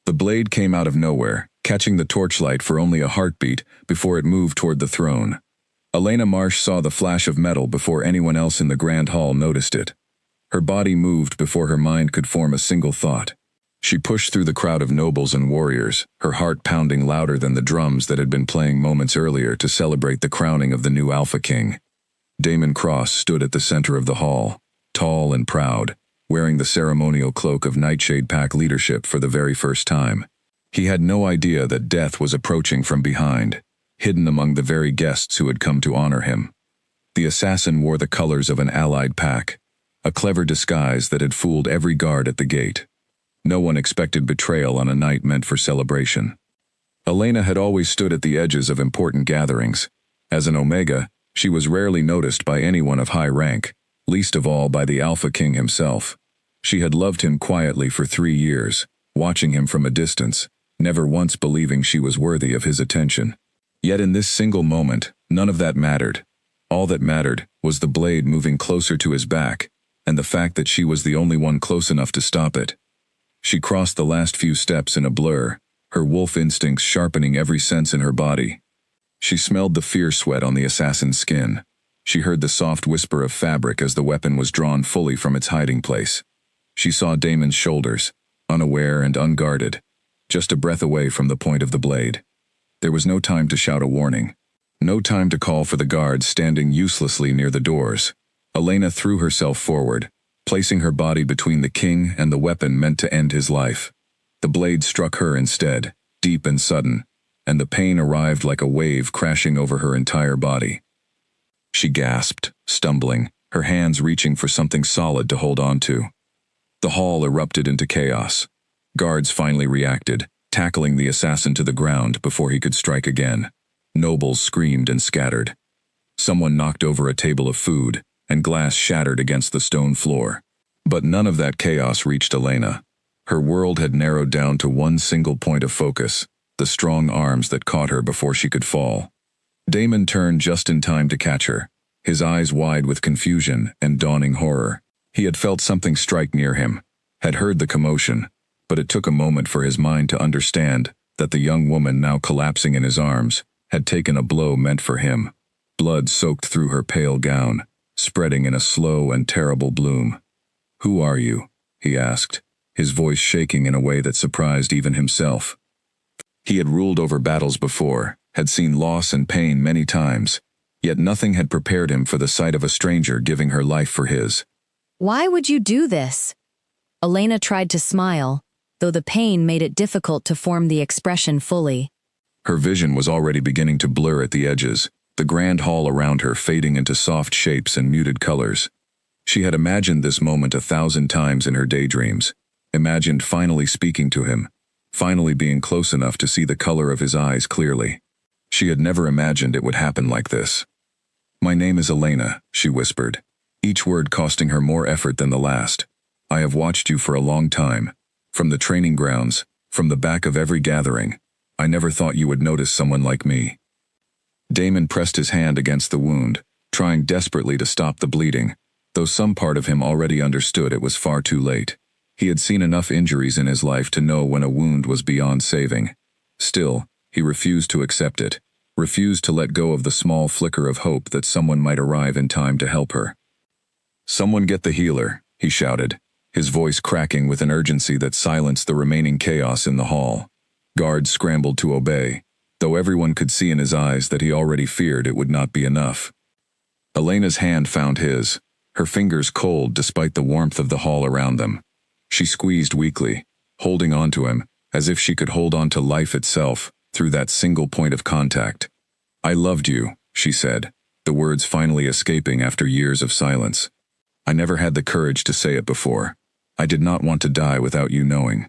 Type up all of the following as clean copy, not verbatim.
The blade came out of nowhere, catching the torchlight for only a heartbeat before it moved toward the throne. Elena Marsh saw the flash of metal before anyone else in the grand hall noticed it. Her body moved before her mind could form a single thought. She pushed through the crowd of nobles and warriors, her heart pounding louder than the drums that had been playing moments earlier to celebrate the crowning of the new Alpha King. Damon Cross stood at the center of the hall, tall and proud, wearing the ceremonial cloak of Nightshade Pack leadership for the very first time. He had no idea that death was approaching from behind, hidden among the very guests who had come to honor him. The assassin wore the colors of an allied pack, a clever disguise that had fooled every guard at the gate. No one expected betrayal on a night meant for celebration. Elena had always stood at the edges of important gatherings. As an Omega, she was rarely noticed by anyone of high rank, least of all by the Alpha King himself. She had loved him quietly for 3 years, watching him from a distance, never once believing she was worthy of his attention. Yet in this single moment, none of that mattered. All that mattered was the blade moving closer to his back, and the fact that she was the only one close enough to stop it. She crossed the last few steps in a blur, her wolf instincts sharpening every sense in her body. She smelled the fear sweat on the assassin's skin. She heard the soft whisper of fabric as the weapon was drawn fully from its hiding place. She saw Damon's shoulders, unaware and unguarded, just a breath away from the point of the blade. There was no time to shout a warning. No time to call for the guards standing uselessly near the doors. Elena threw herself forward, placing her body between the king and the weapon meant to end his life. The blade struck her instead, deep and sudden, and the pain arrived like a wave crashing over her entire body. She gasped, stumbling, her hands reaching for something solid to hold on to. The hall erupted into chaos. Guards finally reacted, tackling the assassin to the ground before he could strike again. Nobles screamed and scattered. Someone knocked over a table of food, and glass shattered against the stone floor. But none of that chaos reached Elena. Her world had narrowed down to one single point of focus, the strong arms that caught her before she could fall. Damon turned just in time to catch her, his eyes wide with confusion and dawning horror. He had felt something strike near him, had heard the commotion, but it took a moment for his mind to understand that the young woman now collapsing in his arms had taken a blow meant for him. Blood soaked through her pale gown, spreading in a slow and terrible bloom. "Who are you?" he asked, his voice shaking in a way that surprised even himself. He had ruled over battles before, had seen loss and pain many times, yet nothing had prepared him for the sight of a stranger giving her life for his. "Why would you do this?" Elena tried to smile, though the pain made it difficult to form the expression fully. Her vision was already beginning to blur at the edges, the grand hall around her fading into soft shapes and muted colors. She had imagined this moment 1,000 times in her daydreams, imagined finally speaking to him, finally being close enough to see the color of his eyes clearly. She had never imagined it would happen like this. "My name is Elena," she whispered, each word costing her more effort than the last. "I have watched you for a long time, from the training grounds, from the back of every gathering. I never thought you would notice someone like me." Damon pressed his hand against the wound, trying desperately to stop the bleeding, though some part of him already understood it was far too late. He had seen enough injuries in his life to know when a wound was beyond saving. Still, he refused to accept it, refused to let go of the small flicker of hope that someone might arrive in time to help her. "Someone get the healer," he shouted, his voice cracking with an urgency that silenced the remaining chaos in the hall. Guards scrambled to obey, though everyone could see in his eyes that he already feared it would not be enough. Elena's hand found his, her fingers cold despite the warmth of the hall around them. She squeezed weakly, holding on to him, as if she could hold on to life itself through that single point of contact. "I loved you," she said, the words finally escaping after years of silence. "I never had the courage to say it before. I did not want to die without you knowing."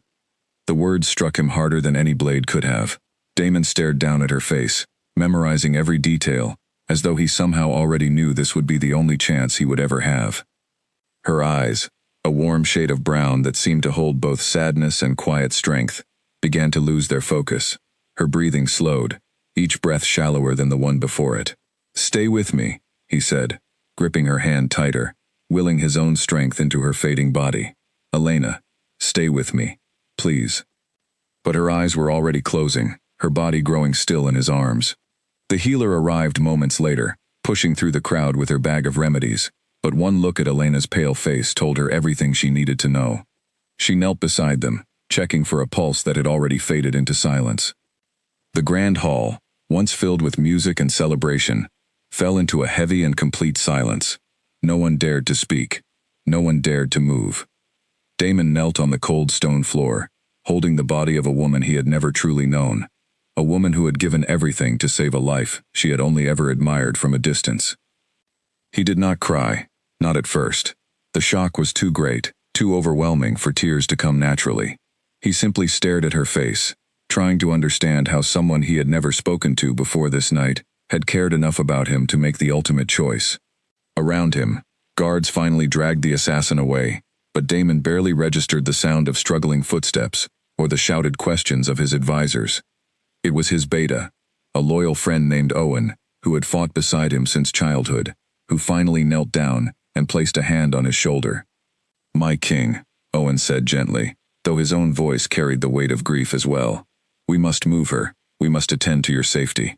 The words struck him harder than any blade could have. Damon stared down at her face, memorizing every detail, as though he somehow already knew this would be the only chance he would ever have. Her eyes, a warm shade of brown that seemed to hold both sadness and quiet strength, began to lose their focus. Her breathing slowed, each breath shallower than the one before it. "Stay with me," he said, gripping her hand tighter, willing his own strength into her fading body. "Elena, stay with me, please." but her eyes were already closing, her body growing still in his arms. The healer arrived moments later, pushing through the crowd with her bag of remedies, but one look at Elena's pale face told her everything she needed to know. She knelt beside them, checking for a pulse that had already faded into silence. The grand hall, once filled with music and celebration, fell into a heavy and complete silence. No one dared to speak. No one dared to move. Damon knelt on the cold stone floor, holding the body of a woman he had never truly known, a woman who had given everything to save a life she had only ever admired from a distance. He did not cry, not at first. The shock was too great, too overwhelming for tears to come naturally. He simply stared at her face, trying to understand how someone he had never spoken to before this night had cared enough about him to make the ultimate choice. Around him, guards finally dragged the assassin away, but Damon barely registered the sound of struggling footsteps or the shouted questions of his advisors. It was his beta, a loyal friend named Owen, who had fought beside him since childhood, who finally knelt down and placed a hand on his shoulder. "My king," Owen said gently, though his own voice carried the weight of grief as well. "We must move her. We must attend to your safety."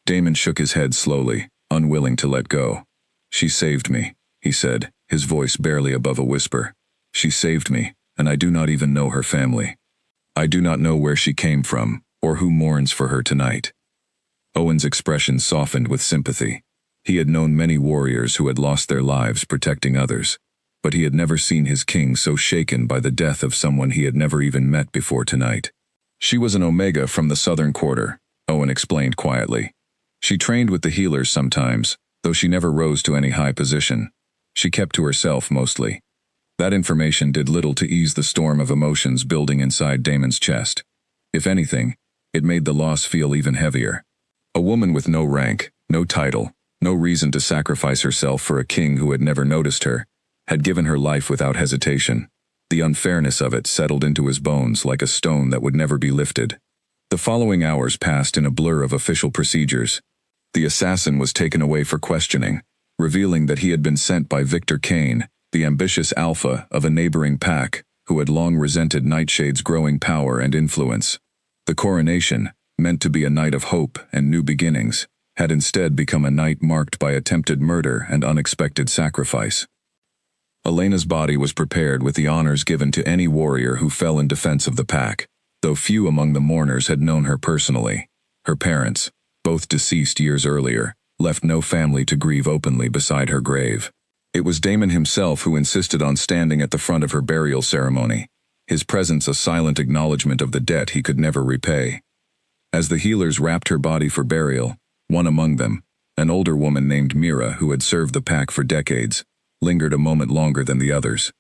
Damon shook his head slowly, unwilling to let go. "She saved me," he said, his voice barely above a whisper. "She saved me, and I do not even know her family. I do not know where she came from, or who mourns for her tonight." Owen's expression softened with sympathy. He had known many warriors who had lost their lives protecting others, but he had never seen his king so shaken by the death of someone he had never even met before tonight. "She was an Omega from the Southern Quarter," Owen explained quietly. "She trained with the healers sometimes, though she never rose to any high position. She kept to herself mostly." That information did little to ease the storm of emotions building inside Damon's chest. If anything, it made the loss feel even heavier. A woman with no rank, no title, no reason to sacrifice herself for a king who had never noticed her, had given her life without hesitation. The unfairness of it settled into his bones like a stone that would never be lifted. The following hours passed in a blur of official procedures. The assassin was taken away for questioning, revealing that he had been sent by Victor Kane, the ambitious alpha of a neighboring pack, who had long resented Nightshade's growing power and influence. The coronation, meant to be a night of hope and new beginnings, had instead become a night marked by attempted murder and unexpected sacrifice. Elena's body was prepared with the honors given to any warrior who fell in defense of the pack, though few among the mourners had known her personally. Her parents, both deceased years earlier, left no family to grieve openly beside her grave. It was Damon himself who insisted on standing at the front of her burial ceremony, his presence a silent acknowledgement of the debt he could never repay. As the healers wrapped her body for burial, one among them, an older woman named Mira who had served the pack for decades, lingered a moment longer than the others.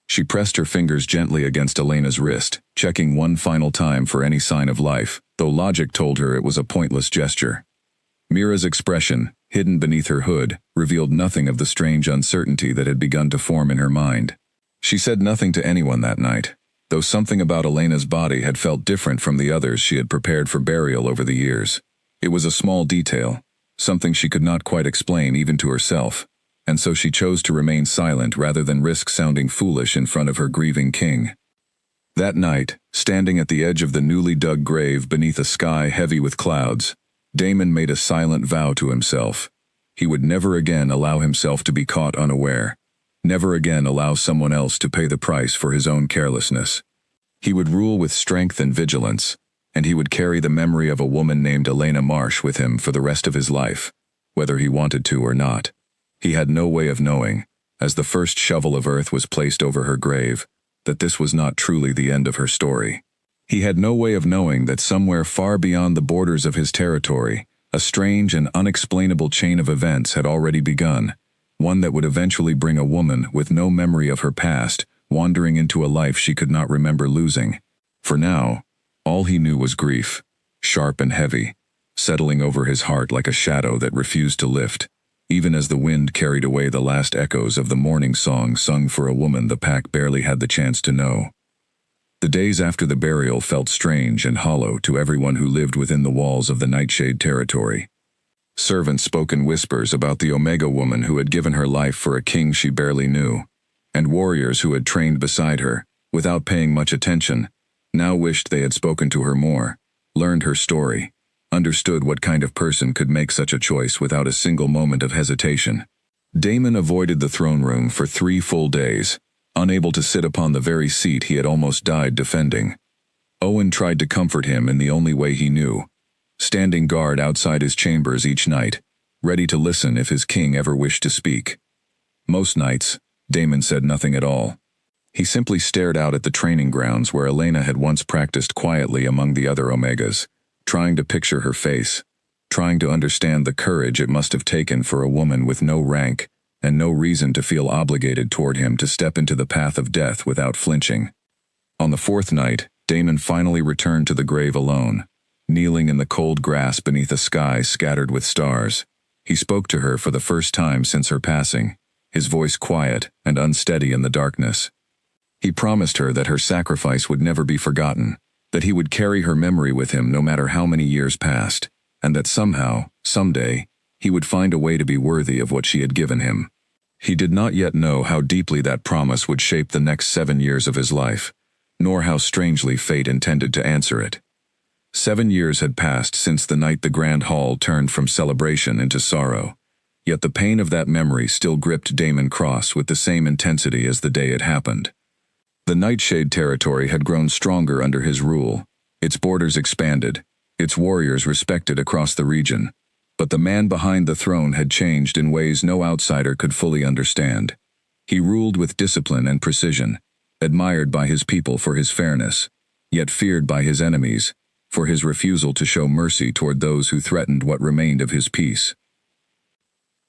She pressed her fingers gently against Elena's wrist, checking one final time for any sign of life, though logic told her it was a pointless gesture. Mira's expression, hidden beneath her hood, revealed nothing of the strange uncertainty that had begun to form in her mind. She said nothing to anyone that night, though something about Elena's body had felt different from the others she had prepared for burial over the years. It was a small detail, something she could not quite explain even to herself, and so she chose to remain silent rather than risk sounding foolish in front of her grieving king. That night, standing at the edge of the newly dug grave beneath a sky heavy with clouds, Damon made a silent vow to himself. He would never again allow himself to be caught unaware, never again allow someone else to pay the price for his own carelessness. He would rule with strength and vigilance, and he would carry the memory of a woman named Elena Marsh with him for the rest of his life, whether he wanted to or not. He had no way of knowing, as the first shovel of earth was placed over her grave, that this was not truly the end of her story. He had no way of knowing that somewhere far beyond the borders of his territory, a strange and unexplainable chain of events had already begun, one that would eventually bring a woman with no memory of her past wandering into a life she could not remember losing. For now, all he knew was grief, sharp and heavy, settling over his heart like a shadow that refused to lift, even as the wind carried away the last echoes of the mourning song sung for a woman the pack barely had the chance to know. The days after the burial felt strange and hollow to everyone who lived within the walls of the Nightshade territory. Servants spoke in whispers about the Omega woman who had given her life for a king she barely knew, and warriors who had trained beside her, without paying much attention, now wished they had spoken to her more, learned her story, understood what kind of person could make such a choice without a single moment of hesitation. Daemon avoided the throne room for 3 full days, unable to sit upon the very seat he had almost died defending. Owen tried to comfort him in the only way he knew, standing guard outside his chambers each night, ready to listen if his king ever wished to speak. Most nights, Daemon said nothing at all. He simply stared out at the training grounds where Elena had once practiced quietly among the other Omegas, trying to picture her face, trying to understand the courage it must have taken for a woman with no rank and no reason to feel obligated toward him to step into the path of death without flinching. On the 4th night, Daemon finally returned to the grave alone, kneeling in the cold grass beneath a sky scattered with stars. He spoke to her for the first time since her passing, his voice quiet and unsteady in the darkness. He promised her that her sacrifice would never be forgotten, that he would carry her memory with him no matter how many years passed, and that somehow, someday, he would find a way to be worthy of what she had given him. He did not yet know how deeply that promise would shape the next 7 years of his life, nor how strangely fate intended to answer it. 7 years had passed since the night the Grand Hall turned from celebration into sorrow, yet the pain of that memory still gripped Daemon Cross with the same intensity as the day it happened. The Nightshade territory had grown stronger under his rule, its borders expanded, its warriors respected across the region, but the man behind the throne had changed in ways no outsider could fully understand. He ruled with discipline and precision, admired by his people for his fairness, yet feared by his enemies for his refusal to show mercy toward those who threatened what remained of his peace.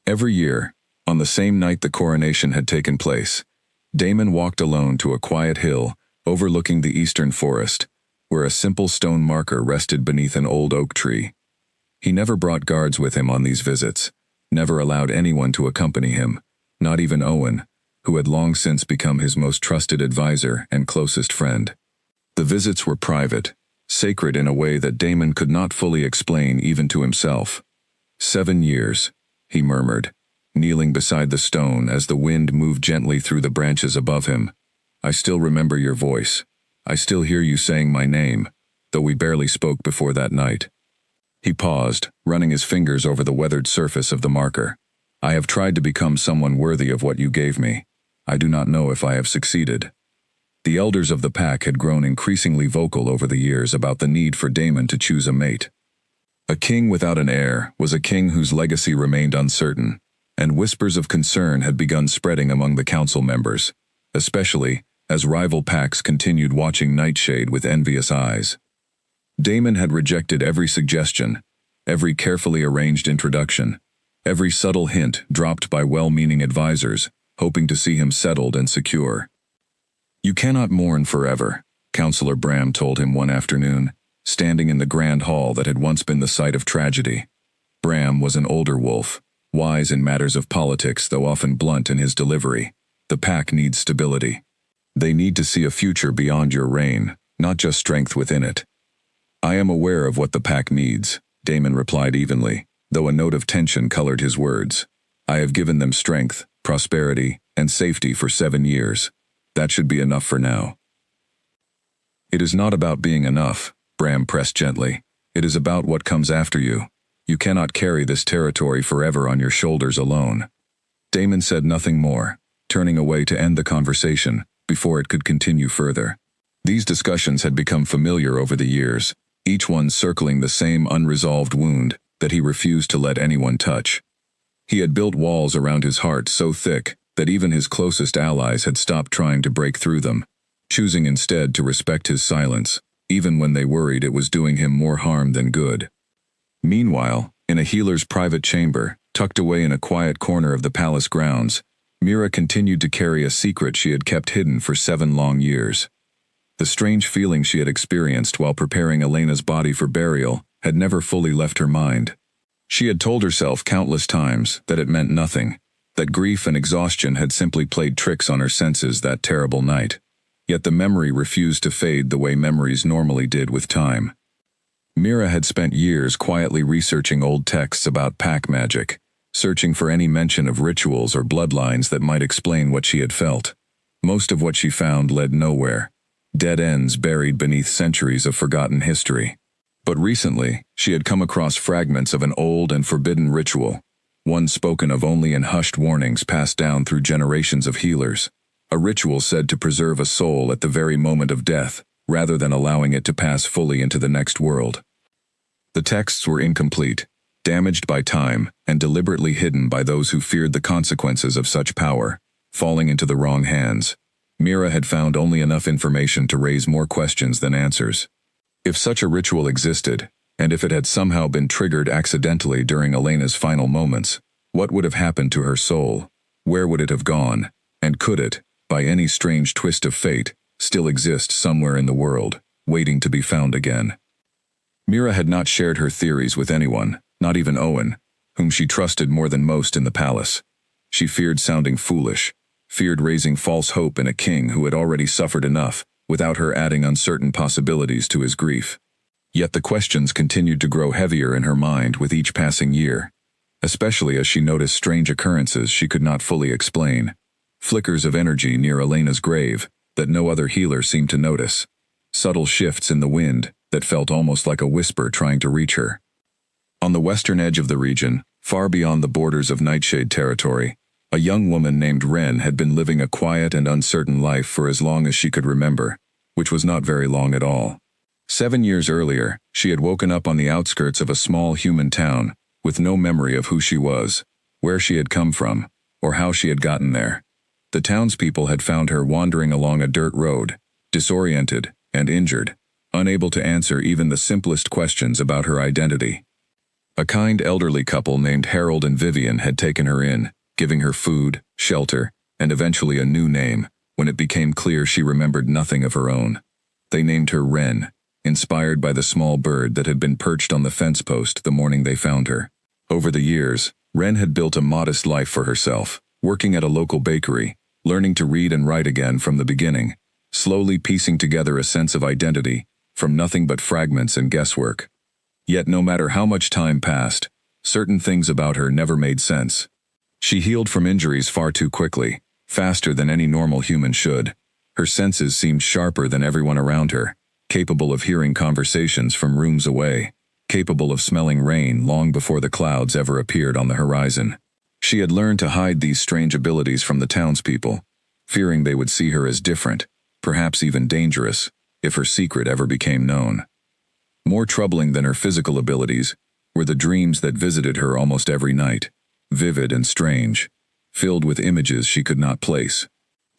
Every year, on the same night the coronation had taken place, Daemon walked alone to a quiet hill overlooking the eastern forest, where a simple stone marker rested beneath an old oak tree. He never brought guards with him on these visits, never allowed anyone to accompany him, not even Owen, who had long since become his most trusted advisor and closest friend. The visits were private, sacred in a way that Daemon could not fully explain even to himself. 7 years, he murmured, kneeling beside the stone as the wind moved gently through the branches above him. I still remember your voice. I still hear you saying my name, though we barely spoke before that night. He paused, running his fingers over the weathered surface of the marker. I have tried to become someone worthy of what you gave me. I do not know if I have succeeded. The elders of the pack had grown increasingly vocal over the years about the need for Daemon to choose a mate. A king without an heir was a king whose legacy remained uncertain, and whispers of concern had begun spreading among the council members, especially as rival packs continued watching Nightshade with envious eyes. Daemon had rejected every suggestion, every carefully arranged introduction, every subtle hint dropped by well-meaning advisors, hoping to see him settled and secure. You cannot mourn forever, Councillor Bram told him one afternoon, standing in the grand hall that had once been the site of tragedy. Bram was an older wolf, wise in matters of politics though often blunt in his delivery. The pack needs stability. They need to see a future beyond your reign, not just strength within it. I am aware of what the pack needs, Daemon replied evenly, though a note of tension colored his words. I have given them strength, prosperity, and safety for 7 years. That should be enough for now. It is not about being enough, Bram pressed gently. It is about what comes after you. You cannot carry this territory forever on your shoulders alone. Daemon said nothing more, turning away to end the conversation before it could continue further. These discussions had become familiar over the years, each one circling the same unresolved wound that he refused to let anyone touch. He had built walls around his heart so thick that even his closest allies had stopped trying to break through them, choosing instead to respect his silence, even when they worried it was doing him more harm than good. Meanwhile, in a healer's private chamber, tucked away in a quiet corner of the palace grounds, Mira continued to carry a secret she had kept hidden for 7 long years. The strange feeling she had experienced while preparing Elena's body for burial had never fully left her mind. She had told herself countless times that it meant nothing, that grief and exhaustion had simply played tricks on her senses that terrible night. Yet the memory refused to fade the way memories normally did with time. Mira had spent years quietly researching old texts about pack magic, searching for any mention of rituals or bloodlines that might explain what she had felt. Most of what she found led nowhere. dead ends buried beneath centuries of forgotten history. But recently, she had come across fragments of an old and forbidden ritual, one spoken of only in hushed warnings passed down through generations of healers, a ritual said to preserve a soul at the very moment of death, rather than allowing it to pass fully into the next world. The texts were incomplete, damaged by time, and deliberately hidden by those who feared the consequences of such power, falling into the wrong hands. Mira had found only enough information to raise more questions than answers. If such a ritual existed, and if it had somehow been triggered accidentally during Elena's final moments, what would have happened to her soul? Where would it have gone? And could it, by any strange twist of fate, still exist somewhere in the world, waiting to be found again? Mira had not shared her theories with anyone, not even Owen, whom she trusted more than most in the palace. She feared sounding foolish, feared raising false hope in a king who had already suffered enough, without her adding uncertain possibilities to his grief. Yet the questions continued to grow heavier in her mind with each passing year, especially as she noticed strange occurrences she could not fully explain, flickers of energy near Elena's grave that no other healer seemed to notice, subtle shifts in the wind that felt almost like a whisper trying to reach her. On the western edge of the region, far beyond the borders of Nightshade territory, a young woman named Ren had been living a quiet and uncertain life for as long as she could remember, which was not very long at all. 7 years earlier, she had woken up on the outskirts of a small human town, with no memory of who she was, where she had come from, or how she had gotten there. The townspeople had found her wandering along a dirt road, disoriented and injured, unable to answer even the simplest questions about her identity. A kind elderly couple named Harold and Vivian had taken her in, giving her food, shelter, and eventually a new name, when it became clear she remembered nothing of her own. They named her Ren, inspired by the small bird that had been perched on the fence post the morning they found her. Over the years, Ren had built a modest life for herself, working at a local bakery, learning to read and write again from the beginning, slowly piecing together a sense of identity from nothing but fragments and guesswork. Yet no matter how much time passed, certain things about her never made sense. She healed from injuries far too quickly, faster than any normal human should. Her senses seemed sharper than everyone around her, capable of hearing conversations from rooms away, capable of smelling rain long before the clouds ever appeared on the horizon. She had learned to hide these strange abilities from the townspeople, fearing they would see her as different, perhaps even dangerous, if her secret ever became known. More troubling than her physical abilities were the dreams that visited her almost every night, vivid and strange, filled with images she could not place.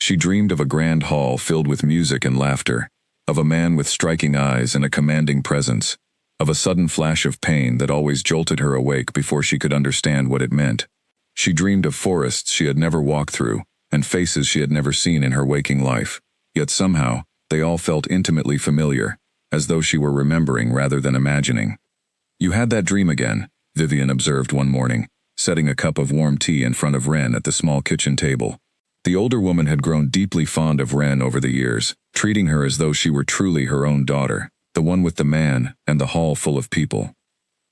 She dreamed of a grand hall filled with music and laughter, of a man with striking eyes and a commanding presence, of a sudden flash of pain that always jolted her awake before she could understand what it meant. She dreamed of forests she had never walked through, and faces she had never seen in her waking life, yet somehow, they all felt intimately familiar, as though she were remembering rather than imagining. "You had that dream again," Vivian observed one morning, setting a cup of warm tea in front of Ren at the small kitchen table. The older woman had grown deeply fond of Ren over the years, treating her as though she were truly her own daughter, the one with the man and the hall full of people.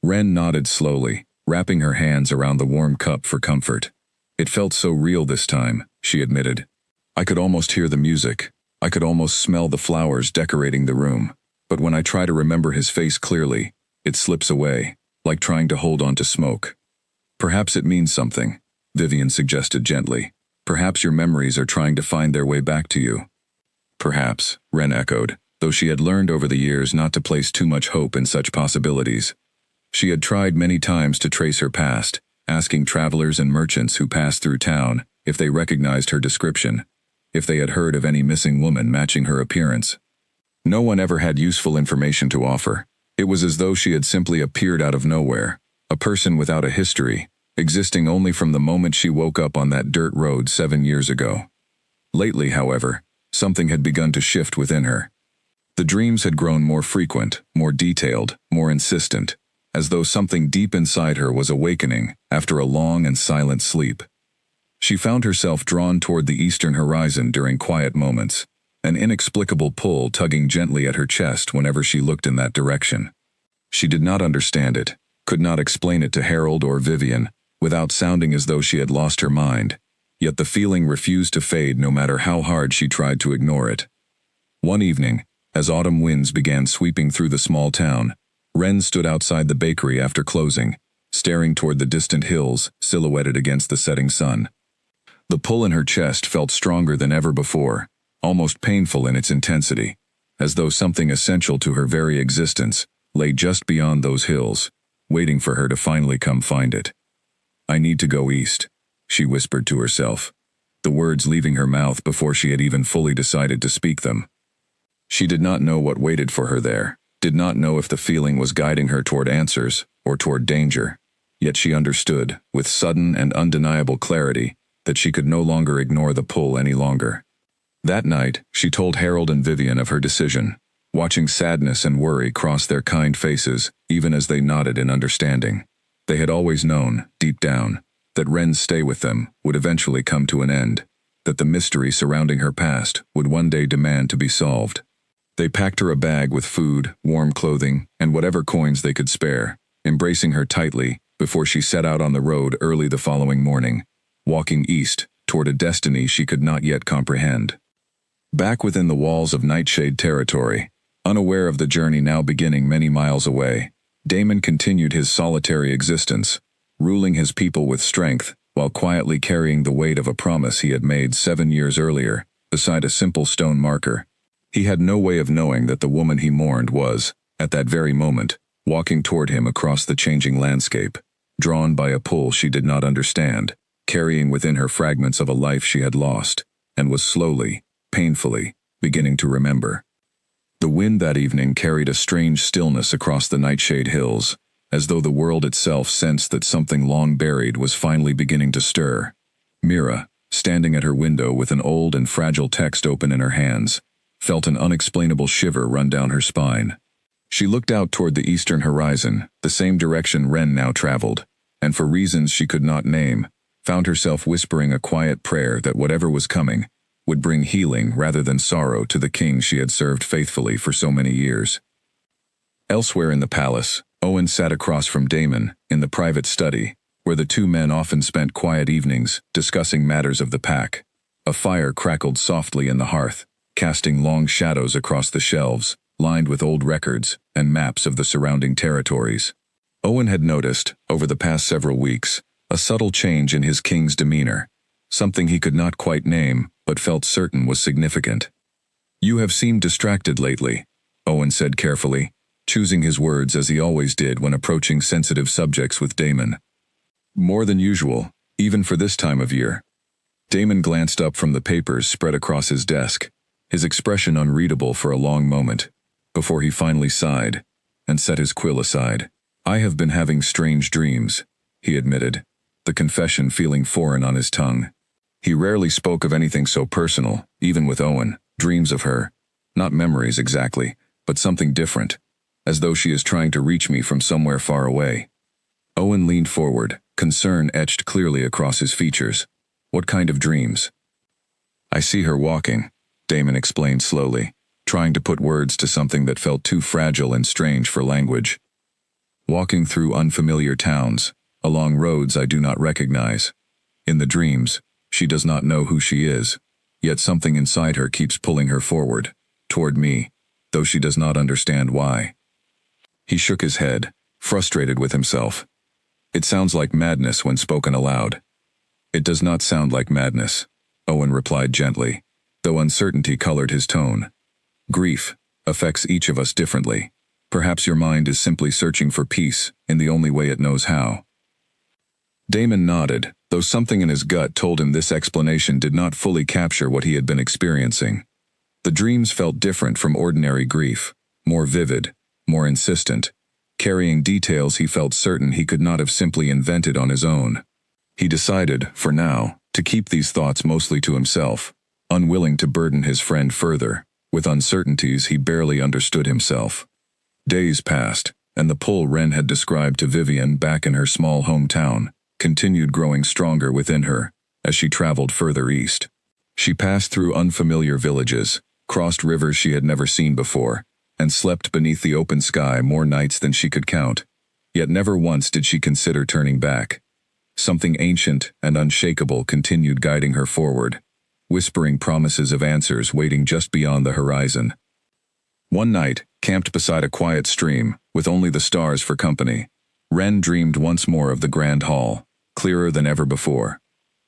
Ren nodded slowly, wrapping her hands around the warm cup for comfort. "It felt so real this time," she admitted. "I could almost hear the music. I could almost smell the flowers decorating the room. But when I try to remember his face clearly, it slips away, like trying to hold on to smoke." "Perhaps it means something," Vivian suggested gently. "Perhaps your memories are trying to find their way back to you." "Perhaps," Ren echoed, though she had learned over the years not to place too much hope in such possibilities. She had tried many times to trace her past, asking travelers and merchants who passed through town if they recognized her description, if they had heard of any missing woman matching her appearance. No one ever had useful information to offer. It was as though she had simply appeared out of nowhere, a person without a history, existing only from the moment she woke up on that dirt road 7 years ago. Lately, however, something had begun to shift within her. The dreams had grown more frequent, more detailed, more insistent, as though something deep inside her was awakening after a long and silent sleep. She found herself drawn toward the eastern horizon during quiet moments, an inexplicable pull tugging gently at her chest whenever she looked in that direction. She did not understand it, could not explain it to Harold or Vivian, without sounding as though she had lost her mind, yet the feeling refused to fade no matter how hard she tried to ignore it. One evening, as autumn winds began sweeping through the small town, Ren stood outside the bakery after closing, staring toward the distant hills silhouetted against the setting sun. The pull in her chest felt stronger than ever before, almost painful in its intensity, as though something essential to her very existence lay just beyond those hills, waiting for her to finally come find it. "I need to go east," she whispered to herself, the words leaving her mouth before she had even fully decided to speak them. She did not know what waited for her there, did not know if the feeling was guiding her toward answers or toward danger, yet she understood, with sudden and undeniable clarity, that she could no longer ignore the pull any longer. That night, she told Harold and Vivian of her decision, watching sadness and worry cross their kind faces even as they nodded in understanding. They had always known, deep down, that Ren's stay with them would eventually come to an end, that the mystery surrounding her past would one day demand to be solved. They packed her a bag with food, warm clothing, and whatever coins they could spare, embracing her tightly before she set out on the road early the following morning, walking east toward a destiny she could not yet comprehend. Back within the walls of Nightshade territory, unaware of the journey now beginning many miles away, Damon continued his solitary existence, ruling his people with strength while quietly carrying the weight of a promise he had made 7 years earlier beside a simple stone marker. He had no way of knowing that the woman he mourned was, at that very moment, walking toward him across the changing landscape, drawn by a pull she did not understand, carrying within her fragments of a life she had lost, and was slowly, painfully, beginning to remember. The wind that evening carried a strange stillness across the Nightshade Hills, as though the world itself sensed that something long buried was finally beginning to stir. Mira, standing at her window with an old and fragile text open in her hands, felt an unexplainable shiver run down her spine. She looked out toward the eastern horizon, the same direction Ren now traveled, and for reasons she could not name, found herself whispering a quiet prayer that whatever was coming would bring healing rather than sorrow to the king she had served faithfully for so many years. Elsewhere in the palace, Owen sat across from Damon in the private study, where the two men often spent quiet evenings discussing matters of the pack. A fire crackled softly in the hearth, casting long shadows across the shelves, lined with old records and maps of the surrounding territories. Owen had noticed, over the past several weeks, a subtle change in his king's demeanor, something he could not quite name but felt certain was significant. "You have seemed distracted lately," Owen said carefully, choosing his words as he always did when approaching sensitive subjects with Damon. "More than usual, even for this time of year." Damon glanced up from the papers spread across his desk, his expression unreadable for a long moment, before he finally sighed and set his quill aside. "I have been having strange dreams," he admitted, the confession feeling foreign on his tongue. He rarely spoke of anything so personal, even with Owen, dreams of her. Not memories exactly, but something different, as though she is trying to reach me from somewhere far away. Owen leaned forward, concern etched clearly across his features. "What kind of dreams?" "I see her walking," Damon explained slowly, trying to put words to something that felt too fragile and strange for language. "Walking through unfamiliar towns, along roads I do not recognize. In the dreams, she does not know who she is, yet something inside her keeps pulling her forward, toward me, though she does not understand why." He shook his head, frustrated with himself. "It sounds like madness when spoken aloud." "It does not sound like madness," Owen replied gently, though uncertainty colored his tone. "Grief affects each of us differently. Perhaps your mind is simply searching for peace in the only way it knows how." Damon nodded, though something in his gut told him this explanation did not fully capture what he had been experiencing. The dreams felt different from ordinary grief, more vivid, more insistent, carrying details he felt certain he could not have simply invented on his own. He decided, for now, to keep these thoughts mostly to himself, unwilling to burden his friend further with uncertainties he barely understood himself. Days passed, and the pull Ren had described to Vivian back in her small hometown continued growing stronger within her as she traveled further east. She passed through unfamiliar villages, crossed rivers she had never seen before, and slept beneath the open sky more nights than she could count. Yet never once did she consider turning back. Something ancient and unshakable continued guiding her forward. whispering promises of answers waiting just beyond the horizon. One night, camped beside a quiet stream, with only the stars for company, Ren dreamed once more of the Grand Hall, clearer than ever before.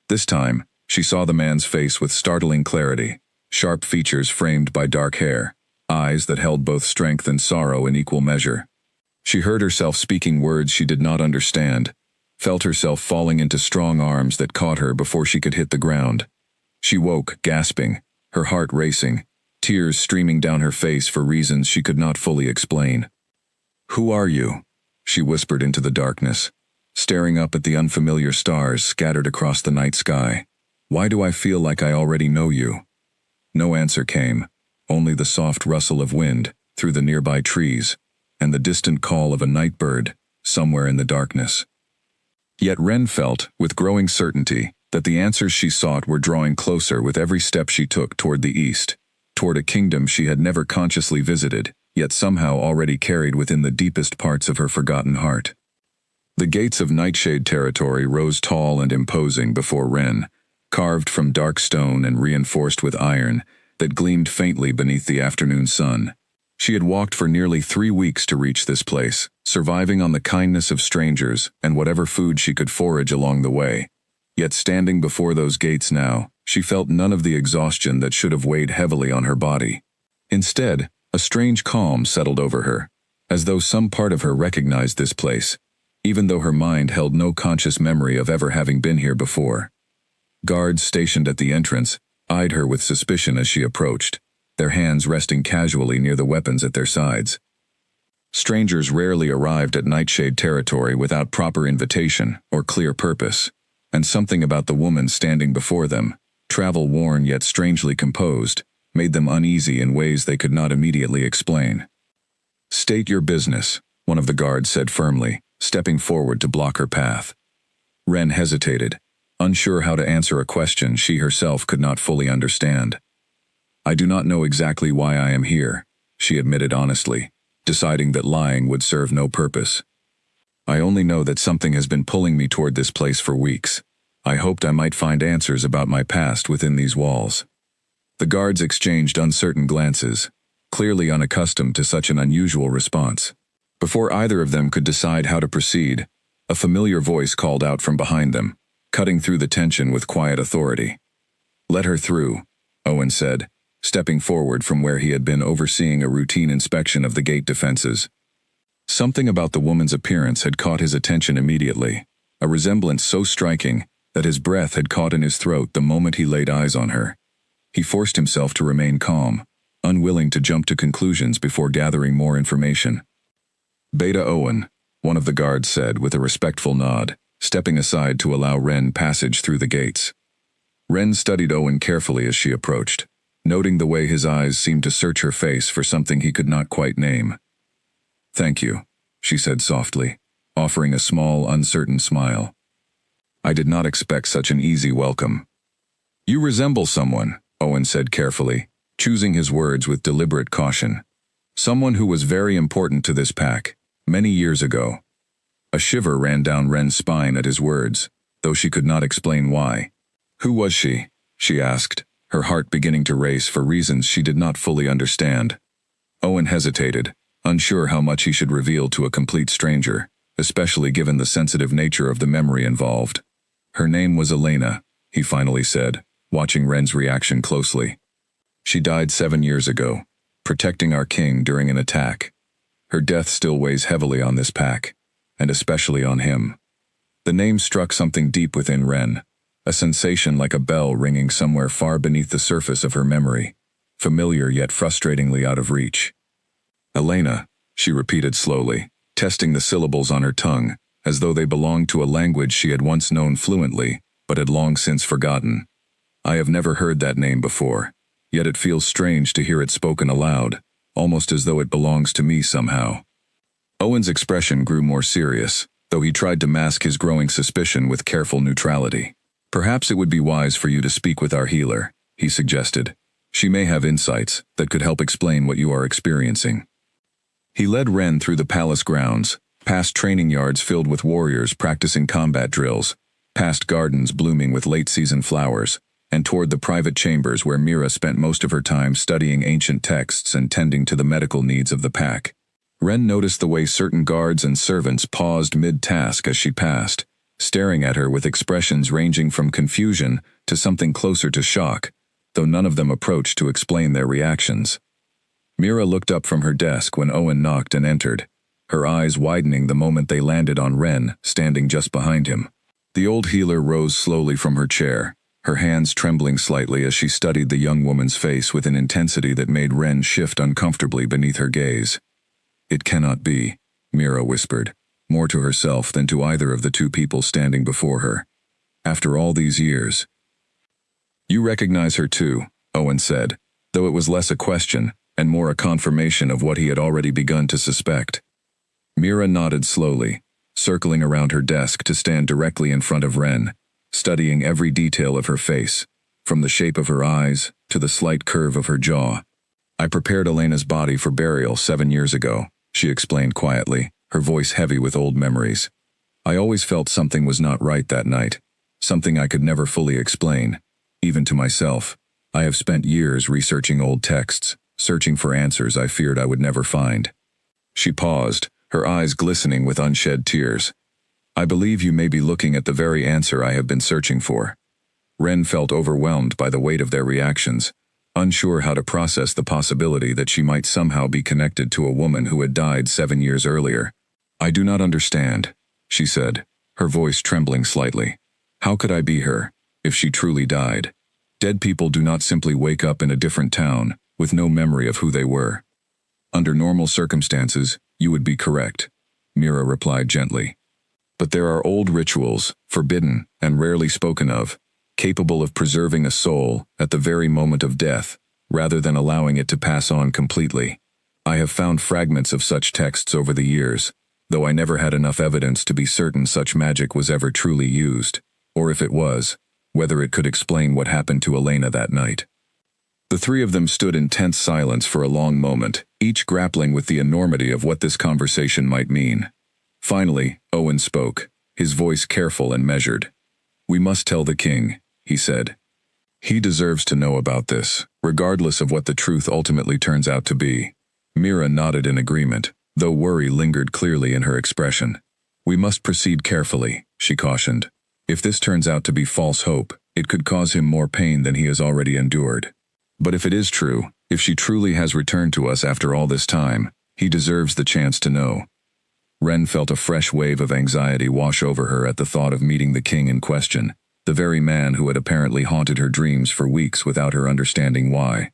This time, she saw the man's face with startling clarity, sharp features framed by dark hair, eyes that held both strength and sorrow in equal measure. She heard herself speaking words she did not understand, felt herself falling into strong arms that caught her before she could hit the ground. She woke, gasping, her heart racing, tears streaming down her face for reasons she could not fully explain. "Who are you?" she whispered into the darkness, staring up at the unfamiliar stars scattered across the night sky. "Why do I feel like I already know you?" No answer came, only the soft rustle of wind through the nearby trees, and the distant call of a night bird somewhere in the darkness. Yet Ren felt, with growing certainty, that the answers she sought were drawing closer with every step she took toward the east, toward a kingdom she had never consciously visited, yet somehow already carried within the deepest parts of her forgotten heart. The gates of Nightshade territory rose tall and imposing before Ren, carved from dark stone and reinforced with iron that gleamed faintly beneath the afternoon sun. She had walked for nearly 3 weeks to reach this place, surviving on the kindness of strangers and whatever food she could forage along the way. Yet standing before those gates now, she felt none of the exhaustion that should have weighed heavily on her body. Instead, a strange calm settled over her, as though some part of her recognized this place, even though her mind held no conscious memory of ever having been here before. Guards stationed at the entrance eyed her with suspicion as she approached, their hands resting casually near the weapons at their sides. Strangers rarely arrived at Nightshade territory without proper invitation or clear purpose, and something about the woman standing before them, travel-worn yet strangely composed, made them uneasy in ways they could not immediately explain. "State your business," one of the guards said firmly, stepping forward to block her path. Ren hesitated, unsure how to answer a question she herself could not fully understand. "I do not know exactly why I am here," she admitted honestly, deciding that lying would serve no purpose. "I only know that something has been pulling me toward this place for weeks. I hoped I might find answers about my past within these walls." The guards exchanged uncertain glances, clearly unaccustomed to such an unusual response. Before either of them could decide how to proceed, a familiar voice called out from behind them, cutting through the tension with quiet authority. "Let her through," Owen said, stepping forward from where he had been overseeing a routine inspection of the gate defenses. Something about the woman's appearance had caught his attention immediately, a resemblance so striking that his breath had caught in his throat the moment he laid eyes on her. He forced himself to remain calm, unwilling to jump to conclusions before gathering more information. "Beta Owen," one of the guards said with a respectful nod, stepping aside to allow Ren passage through the gates. Ren studied Owen carefully as she approached, noting the way his eyes seemed to search her face for something he could not quite name. "Thank you," she said softly, offering a small, uncertain smile. "I did not expect such an easy welcome." "You resemble someone," Owen said carefully, choosing his words with deliberate caution. "Someone who was very important to this pack, many years ago." A shiver ran down Ren's spine at his words, though she could not explain why. "Who was she?" she asked, her heart beginning to race for reasons she did not fully understand. Owen hesitated, unsure how much he should reveal to a complete stranger, especially given the sensitive nature of the memory involved. "Her name was Elena," he finally said, watching Ren's reaction closely. "She died 7 years ago, protecting our king during an attack. Her death still weighs heavily on this pack, and especially on him." The name struck something deep within Ren, a sensation like a bell ringing somewhere far beneath the surface of her memory, familiar yet frustratingly out of reach. "Elena," she repeated slowly, testing the syllables on her tongue, as though they belonged to a language she had once known fluently, but had long since forgotten. "I have never heard that name before, yet it feels strange to hear it spoken aloud, almost as though it belongs to me somehow." Owen's expression grew more serious, though he tried to mask his growing suspicion with careful neutrality. "Perhaps it would be wise for you to speak with our healer," he suggested. "She may have insights that could help explain what you are experiencing." He led Ren through the palace grounds, past training yards filled with warriors practicing combat drills, past gardens blooming with late-season flowers, and toward the private chambers where Mira spent most of her time studying ancient texts and tending to the medical needs of the pack. Ren noticed the way certain guards and servants paused mid-task as she passed, staring at her with expressions ranging from confusion to something closer to shock, though none of them approached to explain their reactions. Mira looked up from her desk when Owen knocked and entered, her eyes widening the moment they landed on Ren, standing just behind him. The old healer rose slowly from her chair, her hands trembling slightly as she studied the young woman's face with an intensity that made Ren shift uncomfortably beneath her gaze. "It cannot be," Mira whispered, more to herself than to either of the two people standing before her. "After all these years." "You recognize her too," Owen said, though it was less a question and more a confirmation of what he had already begun to suspect. Mira nodded slowly, circling around her desk to stand directly in front of Ren, studying every detail of her face, from the shape of her eyes to the slight curve of her jaw. "I prepared Elena's body for burial 7 years ago," she explained quietly, her voice heavy with old memories. "I always felt something was not right that night, something I could never fully explain, even to myself. I have spent years researching old texts, searching for answers I feared I would never find." She paused, her eyes glistening with unshed tears. "I believe you may be looking at the very answer I have been searching for." Ren felt overwhelmed by the weight of their reactions, unsure how to process the possibility that she might somehow be connected to a woman who had died 7 years earlier. "I do not understand," she said, her voice trembling slightly. "How could I be her, if she truly died? Dead people do not simply wake up in a different town, with no memory of who they were." "Under normal circumstances, you would be correct," Mira replied gently. "But there are old rituals, forbidden and rarely spoken of, capable of preserving a soul at the very moment of death, rather than allowing it to pass on completely. I have found fragments of such texts over the years, though I never had enough evidence to be certain such magic was ever truly used, or if it was, whether it could explain what happened to Elena that night." The three of them stood in tense silence for a long moment, each grappling with the enormity of what this conversation might mean. Finally, Owen spoke, his voice careful and measured. "We must tell the king," he said. "He deserves to know about this, regardless of what the truth ultimately turns out to be." Mira nodded in agreement, though worry lingered clearly in her expression. "We must proceed carefully," she cautioned. "If this turns out to be false hope, it could cause him more pain than he has already endured. But if it is true, if she truly has returned to us after all this time, he deserves the chance to know." Ren felt a fresh wave of anxiety wash over her at the thought of meeting the king in question, the very man who had apparently haunted her dreams for weeks without her understanding why.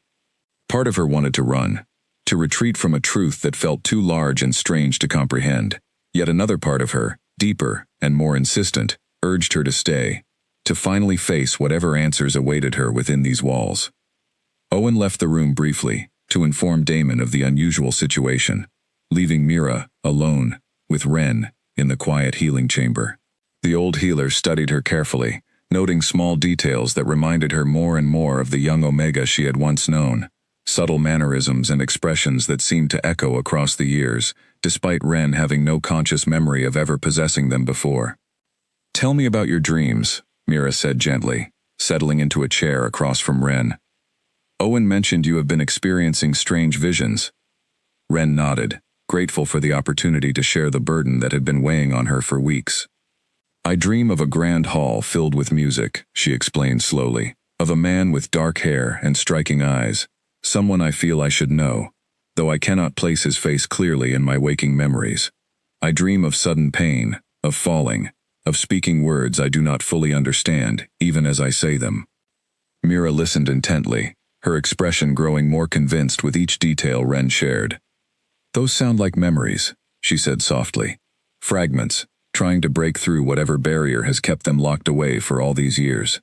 Part of her wanted to run, to retreat from a truth that felt too large and strange to comprehend. Yet another part of her, deeper and more insistent, urged her to stay, to finally face whatever answers awaited her within these walls. Owen left the room briefly, to inform Damon of the unusual situation, leaving Mira, alone, with Ren, in the quiet healing chamber. The old healer studied her carefully, noting small details that reminded her more and more of the young Omega she had once known, subtle mannerisms and expressions that seemed to echo across the years, despite Ren having no conscious memory of ever possessing them before. "Tell me about your dreams," Mira said gently, settling into a chair across from Ren. "Owen mentioned you have been experiencing strange visions." Ren nodded, grateful for the opportunity to share the burden that had been weighing on her for weeks. "I dream of a grand hall filled with music," she explained slowly, "of a man with dark hair and striking eyes, someone I feel I should know, though I cannot place his face clearly in my waking memories. I dream of sudden pain, of falling, of speaking words I do not fully understand, even as I say them." Mira listened intently, her expression growing more convinced with each detail Ren shared. "Those sound like memories," she said softly. "Fragments, trying to break through whatever barrier has kept them locked away for all these years."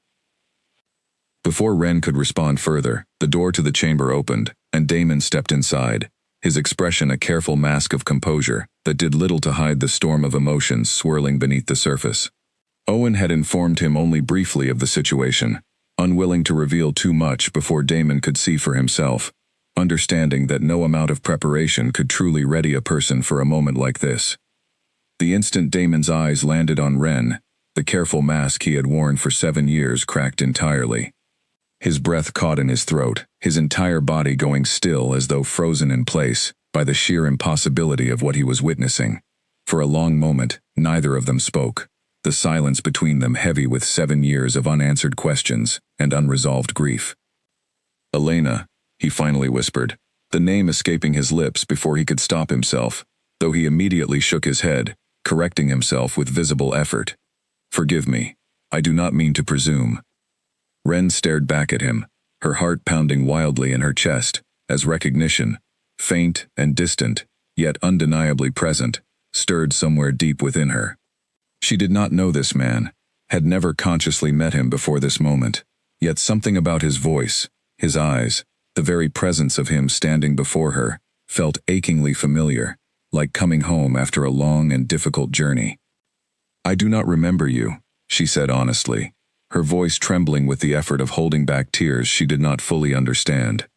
Before Ren could respond further, the door to the chamber opened, and Damon stepped inside, his expression a careful mask of composure that did little to hide the storm of emotions swirling beneath the surface. Owen had informed him only briefly of the situation, unwilling to reveal too much before Damon could see for himself, understanding that no amount of preparation could truly ready a person for a moment like this. The instant Damon's eyes landed on Ren, the careful mask he had worn for 7 years cracked entirely. His breath caught in his throat, his entire body going still as though frozen in place by the sheer impossibility of what he was witnessing. For a long moment, neither of them spoke, the silence between them heavy with 7 years of unanswered questions and unresolved grief. "Elena," he finally whispered, the name escaping his lips before he could stop himself, though he immediately shook his head, correcting himself with visible effort. "Forgive me. I do not mean to presume." Ren stared back at him, her heart pounding wildly in her chest, as recognition, faint and distant, yet undeniably present, stirred somewhere deep within her. She did not know this man, had never consciously met him before this moment, yet something about his voice, his eyes, the very presence of him standing before her, felt achingly familiar, like coming home after a long and difficult journey. "I do not remember you," she said honestly, her voice trembling with the effort of holding back tears she did not fully understand.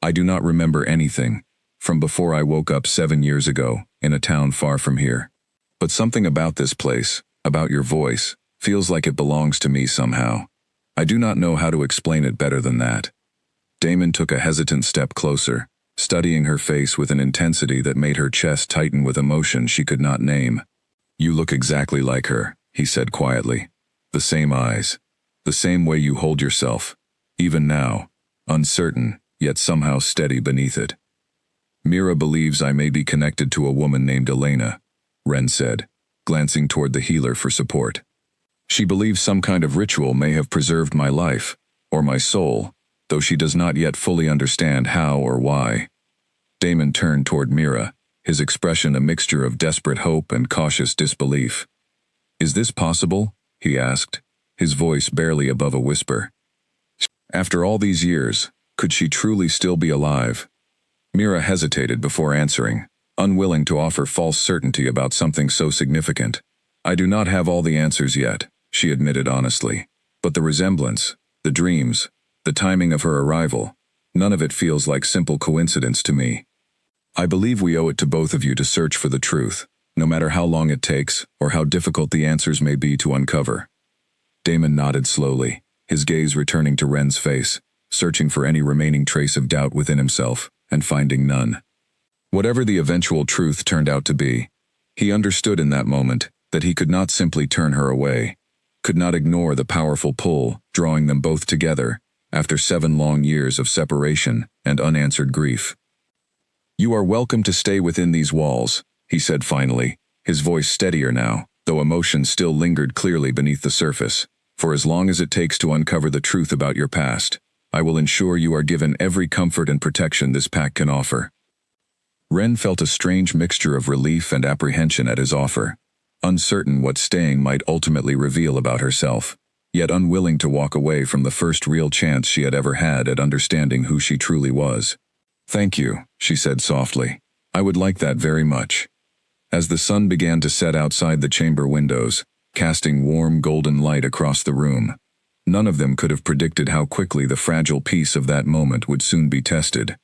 "I do not remember anything, from before I woke up 7 years ago, in a town far from here. But something about this place, about your voice, feels like it belongs to me somehow. I do not know how to explain it better than that." Damon took a hesitant step closer, studying her face with an intensity that made her chest tighten with emotion she could not name. "You look exactly like her," he said quietly. "The same eyes, the same way you hold yourself, even now, uncertain, yet somehow steady beneath it." "Mira believes I may be connected to a woman named Elena," Ren said, glancing toward the healer for support. "She believes some kind of ritual may have preserved my life, or my soul, though she does not yet fully understand how or why." Damon turned toward Mira, his expression a mixture of desperate hope and cautious disbelief. "Is this possible?" he asked, his voice barely above a whisper. "After all these years, could she truly still be alive?" Mira hesitated before answering, unwilling to offer false certainty about something so significant. "I do not have all the answers yet," she admitted honestly. "But the resemblance, the dreams, the timing of her arrival, none of it feels like simple coincidence to me. I believe we owe it to both of you to search for the truth, no matter how long it takes or how difficult the answers may be to uncover." Damon nodded slowly, his gaze returning to Ren's face, searching for any remaining trace of doubt within himself, and finding none. Whatever the eventual truth turned out to be, he understood in that moment that he could not simply turn her away, could not ignore the powerful pull drawing them both together after 7 long years of separation and unanswered grief. "You are welcome to stay within these walls," he said finally, his voice steadier now, though emotion still lingered clearly beneath the surface. "For as long as it takes to uncover the truth about your past, I will ensure you are given every comfort and protection this pack can offer." Ren felt a strange mixture of relief and apprehension at his offer, uncertain what staying might ultimately reveal about herself, yet unwilling to walk away from the first real chance she had ever had at understanding who she truly was. "Thank you," she said softly. "I would like that very much." As the sun began to set outside the chamber windows, casting warm golden light across the room, none of them could have predicted how quickly the fragile peace of that moment would soon be tested.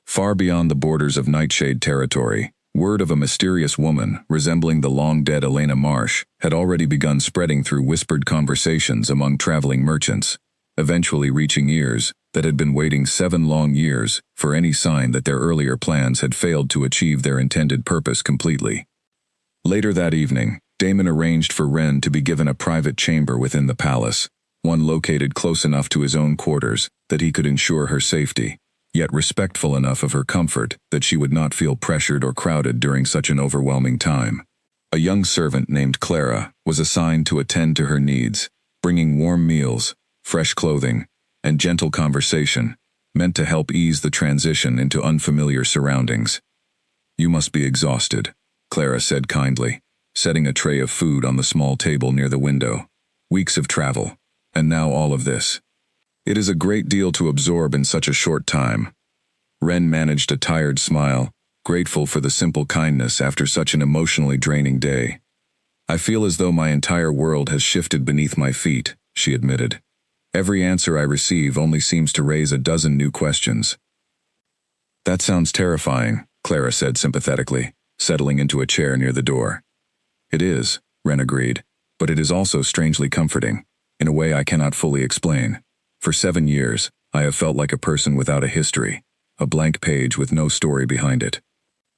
Far beyond the borders of Nightshade territory, word of a mysterious woman, resembling the long-dead Elena Marsh, had already begun spreading through whispered conversations among traveling merchants, eventually reaching ears that had been waiting 7 long years for any sign that their earlier plans had failed to achieve their intended purpose completely. Later that evening, Damon arranged for Ren to be given a private chamber within the palace, one located close enough to his own quarters that he could ensure her safety, yet respectful enough of her comfort that she would not feel pressured or crowded during such an overwhelming time. A young servant named Clara was assigned to attend to her needs, bringing warm meals, fresh clothing, and gentle conversation, meant to help ease the transition into unfamiliar surroundings. "You must be exhausted," Clara said kindly, setting a tray of food on the small table near the window. "Weeks of travel, and now all of this. It is a great deal to absorb in such a short time." Ren managed a tired smile, grateful for the simple kindness after such an emotionally draining day. "I feel as though my entire world has shifted beneath my feet," she admitted. "Every answer I receive only seems to raise a dozen new questions." "That sounds terrifying," Clara said sympathetically, settling into a chair near the door. "It is," Ren agreed, "but it is also strangely comforting, in a way I cannot fully explain. For 7 years, I have felt like a person without a history, a blank page with no story behind it.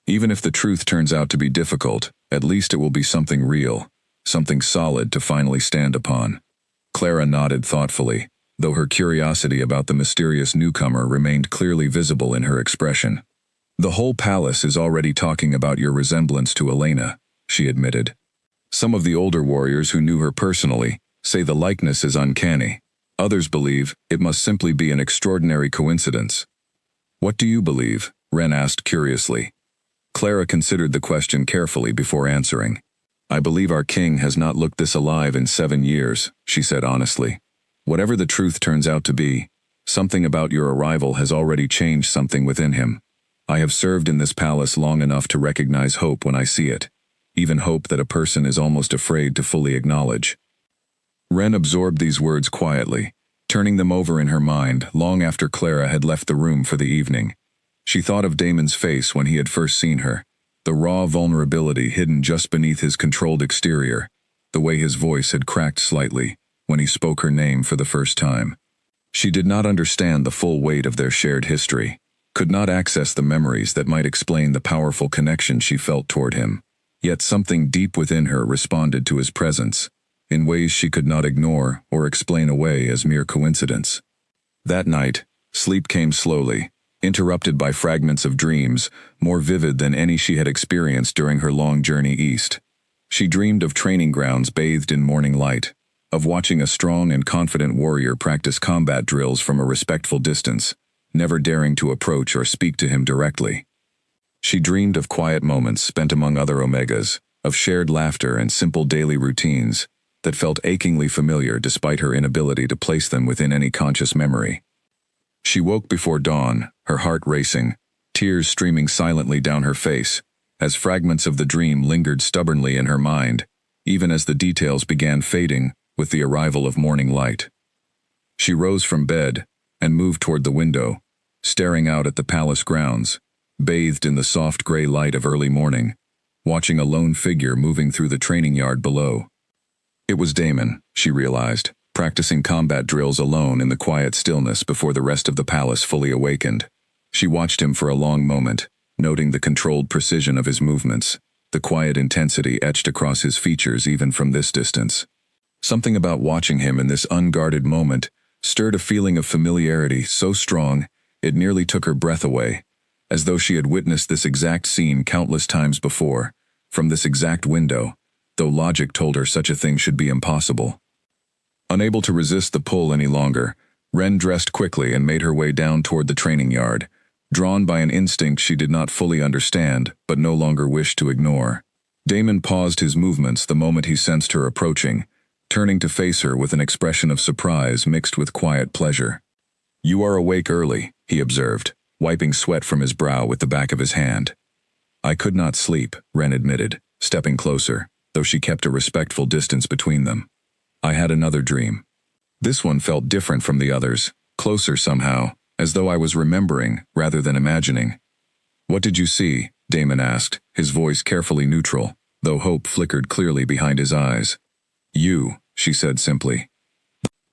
Even if the truth turns out to be difficult, at least it will be something real, something solid to finally stand upon. Clara nodded thoughtfully, though her curiosity about the mysterious newcomer remained clearly visible in her expression. The whole palace is already talking about your resemblance to Elena, she admitted. Some of the older warriors who knew her personally say the likeness is uncanny. Others believe it must simply be an extraordinary coincidence. What do you believe? Ren asked curiously. Clara considered the question carefully before answering. I believe our king has not looked this alive in 7 years, she said honestly. Whatever the truth turns out to be, something about your arrival has already changed something within him. I have served in this palace long enough to recognize hope when I see it, even hope that a person is almost afraid to fully acknowledge. Ren absorbed these words quietly, turning them over in her mind long after Clara had left the room for the evening. She thought of Damon's face when he had first seen her, the raw vulnerability hidden just beneath his controlled exterior, the way his voice had cracked slightly when he spoke her name for the first time. She did not understand the full weight of their shared history, could not access the memories that might explain the powerful connection she felt toward him. Yet something deep within her responded to his presence, in ways she could not ignore or explain away as mere coincidence. That night, sleep came slowly, interrupted by fragments of dreams, more vivid than any she had experienced during her long journey east. She dreamed of training grounds bathed in morning light, of watching a strong and confident warrior practice combat drills from a respectful distance, never daring to approach or speak to him directly. She dreamed of quiet moments spent among other Omegas, of shared laughter and simple daily routines that felt achingly familiar despite her inability to place them within any conscious memory. She woke before dawn, her heart racing, tears streaming silently down her face, as fragments of the dream lingered stubbornly in her mind, even as the details began fading with the arrival of morning light. She rose from bed and moved toward the window, staring out at the palace grounds, bathed in the soft gray light of early morning, watching a lone figure moving through the training yard below. It was Damon, she realized, practicing combat drills alone in the quiet stillness before the rest of the palace fully awakened. She watched him for a long moment, noting the controlled precision of his movements, the quiet intensity etched across his features even from this distance. Something about watching him in this unguarded moment stirred a feeling of familiarity so strong it nearly took her breath away, as though she had witnessed this exact scene countless times before, from this exact window, though logic told her such a thing should be impossible. Unable to resist the pull any longer, Ren dressed quickly and made her way down toward the training yard, drawn by an instinct she did not fully understand but no longer wished to ignore. Damon paused his movements the moment he sensed her approaching, turning to face her with an expression of surprise mixed with quiet pleasure. You are awake early, he observed, wiping sweat from his brow with the back of his hand. I could not sleep, Ren admitted, stepping closer, though she kept a respectful distance between them. I had another dream. This one felt different from the others, closer somehow, as though I was remembering rather than imagining. What did you see? Damon asked, his voice carefully neutral, though hope flickered clearly behind his eyes. You, she said simply.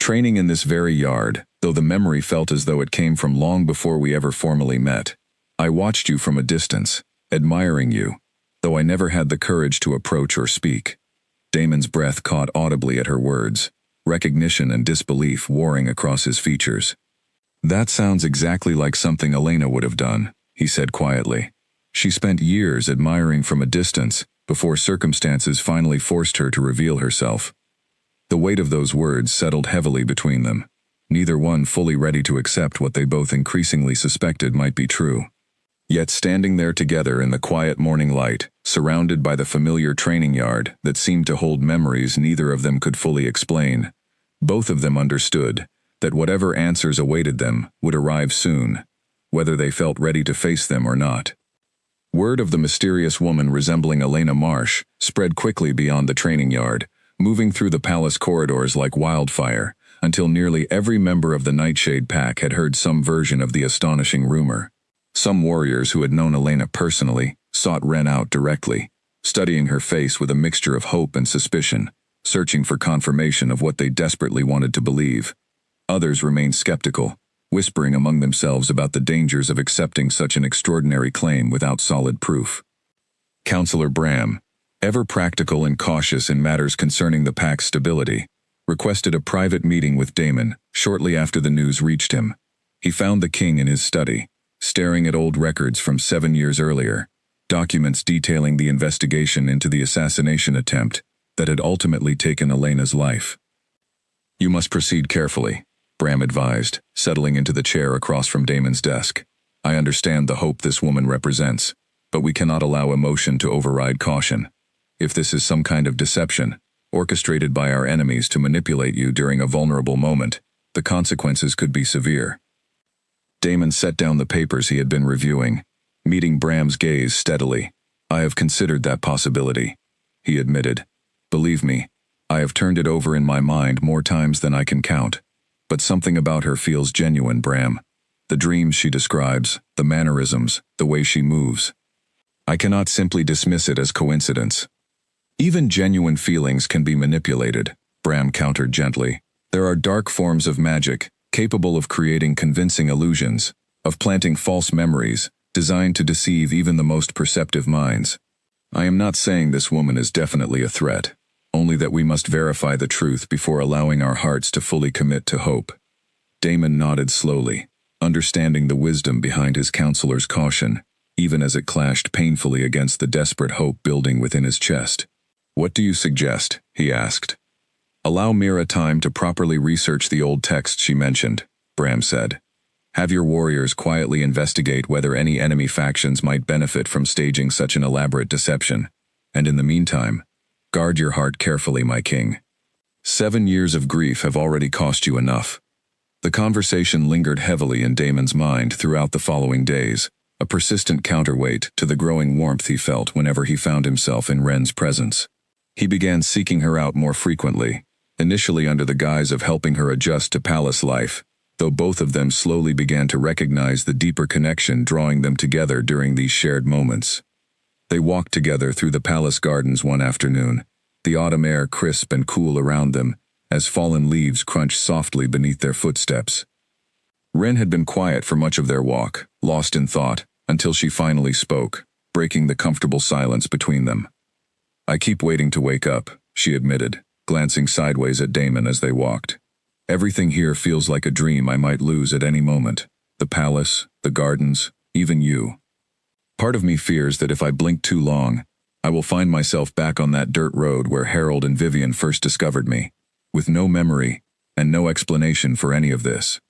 Training in this very yard, though the memory felt as though it came from long before we ever formally met. I watched you from a distance, admiring you, though I never had the courage to approach or speak. Damon's breath caught audibly at her words, recognition and disbelief warring across his features. That sounds exactly like something Elena would have done, he said quietly. She spent years admiring from a distance before circumstances finally forced her to reveal herself. The weight of those words settled heavily between them, neither one fully ready to accept what they both increasingly suspected might be true. Yet standing there together in the quiet morning light, surrounded by the familiar training yard that seemed to hold memories neither of them could fully explain, both of them understood that whatever answers awaited them would arrive soon, whether they felt ready to face them or not. Word of the mysterious woman resembling Elena Marsh spread quickly beyond the training yard, moving through the palace corridors like wildfire, until nearly every member of the Nightshade Pack had heard some version of the astonishing rumor. Some warriors who had known Elena personally sought Ren out directly, studying her face with a mixture of hope and suspicion, searching for confirmation of what they desperately wanted to believe. Others remained skeptical, whispering among themselves about the dangers of accepting such an extraordinary claim without solid proof. Counselor Bram, ever practical and cautious in matters concerning the pack's stability, requested a private meeting with Damon shortly after the news reached him. He found the king in his study, staring at old records from 7 years earlier, documents detailing the investigation into the assassination attempt that had ultimately taken Elena's life. "You must proceed carefully," Bram advised, settling into the chair across from Damon's desk. "I understand the hope this woman represents, but we cannot allow emotion to override caution. If this is some kind of deception, orchestrated by our enemies to manipulate you during a vulnerable moment, the consequences could be severe." Damon set down the papers he had been reviewing, meeting Bram's gaze steadily. "I have considered that possibility," he admitted. "Believe me, I have turned it over in my mind more times than I can count. But something about her feels genuine, Bram. The dreams she describes, the mannerisms, the way she moves. I cannot simply dismiss it as coincidence." "Even genuine feelings can be manipulated," Bram countered gently. "There are dark forms of magic, capable of creating convincing illusions, of planting false memories, designed to deceive even the most perceptive minds. I am not saying this woman is definitely a threat, only that we must verify the truth before allowing our hearts to fully commit to hope." Damon nodded slowly, understanding the wisdom behind his counselor's caution, even as it clashed painfully against the desperate hope building within his chest. "What do you suggest?" he asked. "Allow Mira time to properly research the old texts she mentioned," Bram said. "Have your warriors quietly investigate whether any enemy factions might benefit from staging such an elaborate deception. And in the meantime, guard your heart carefully, my king. 7 years of grief have already cost you enough." The conversation lingered heavily in Damon's mind throughout the following days, a persistent counterweight to the growing warmth he felt whenever he found himself in Ren's presence. He began seeking her out more frequently, initially under the guise of helping her adjust to palace life, though both of them slowly began to recognize the deeper connection drawing them together during these shared moments. They walked together through the palace gardens one afternoon, the autumn air crisp and cool around them, as fallen leaves crunched softly beneath their footsteps. Ren had been quiet for much of their walk, lost in thought, until she finally spoke, breaking the comfortable silence between them. "I keep waiting to wake up," she admitted, glancing sideways at Damon as they walked. "Everything here feels like a dream I might lose at any moment. The palace, the gardens, even you. Part of me fears that if I blink too long, I will find myself back on that dirt road where Harold and Vivian first discovered me, with no memory and no explanation for any of this."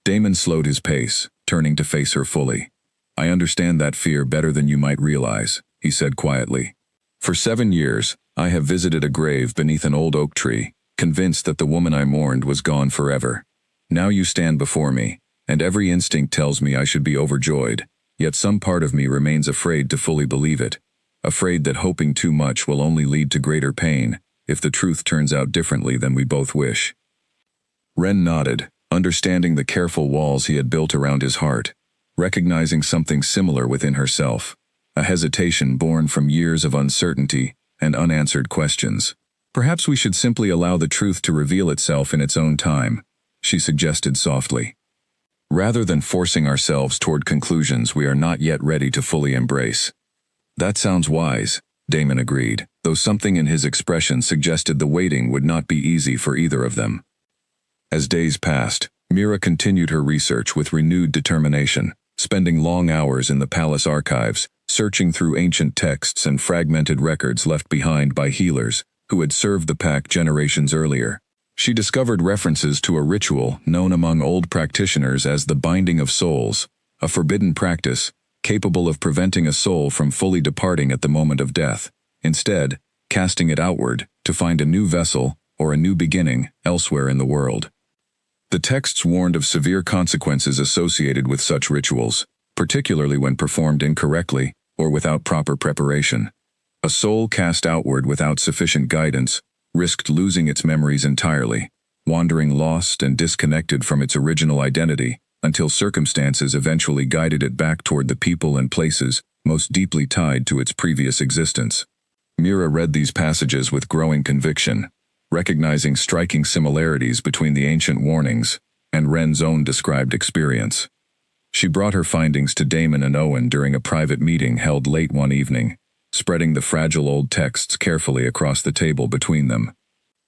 Damon slowed his pace, turning to face her fully. "I understand that fear better than you might realize," he said quietly. "For 7 years, I have visited a grave beneath an old oak tree, convinced that the woman I mourned was gone forever. Now you stand before me, and every instinct tells me I should be overjoyed, yet some part of me remains afraid to fully believe it, afraid that hoping too much will only lead to greater pain, if the truth turns out differently than we both wish." Ren nodded, understanding the careful walls he had built around his heart, recognizing something similar within herself, a hesitation born from years of uncertainty and unanswered questions. "Perhaps we should simply allow the truth to reveal itself in its own time," she suggested softly. "Rather than forcing ourselves toward conclusions we are not yet ready to fully embrace." "That sounds wise," Damon agreed, though something in his expression suggested the waiting would not be easy for either of them. As days passed, Mira continued her research with renewed determination, spending long hours in the palace archives, searching through ancient texts and fragmented records left behind by healers who had served the pack generations earlier. She discovered references to a ritual known among old practitioners as the binding of souls, a forbidden practice capable of preventing a soul from fully departing at the moment of death, instead casting it outward to find a new vessel or a new beginning elsewhere in the world. The texts warned of severe consequences associated with such rituals, particularly when performed incorrectly or without proper preparation. A soul cast outward without sufficient guidance risked losing its memories entirely, wandering lost and disconnected from its original identity until circumstances eventually guided it back toward the people and places most deeply tied to its previous existence. Mira read these passages with growing conviction, recognizing striking similarities between the ancient warnings and Ren's own described experience. She brought her findings to Damon and Owen during a private meeting held late one evening, spreading the fragile old texts carefully across the table between them.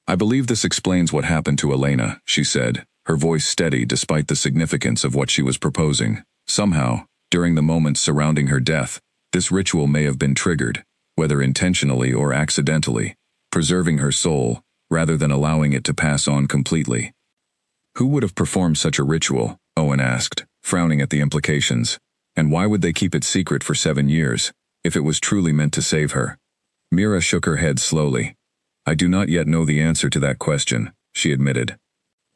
"I believe this explains what happened to Elena," she said, her voice steady despite the significance of what she was proposing. "Somehow, during the moments surrounding her death, this ritual may have been triggered, whether intentionally or accidentally, preserving her soul, rather than allowing it to pass on completely." "Who would have performed such a ritual?" Owen asked, frowning at the implications. "And why would they keep it secret for 7 years, if it was truly meant to save her?" Mira shook her head slowly. "I do not yet know the answer to that question," she admitted.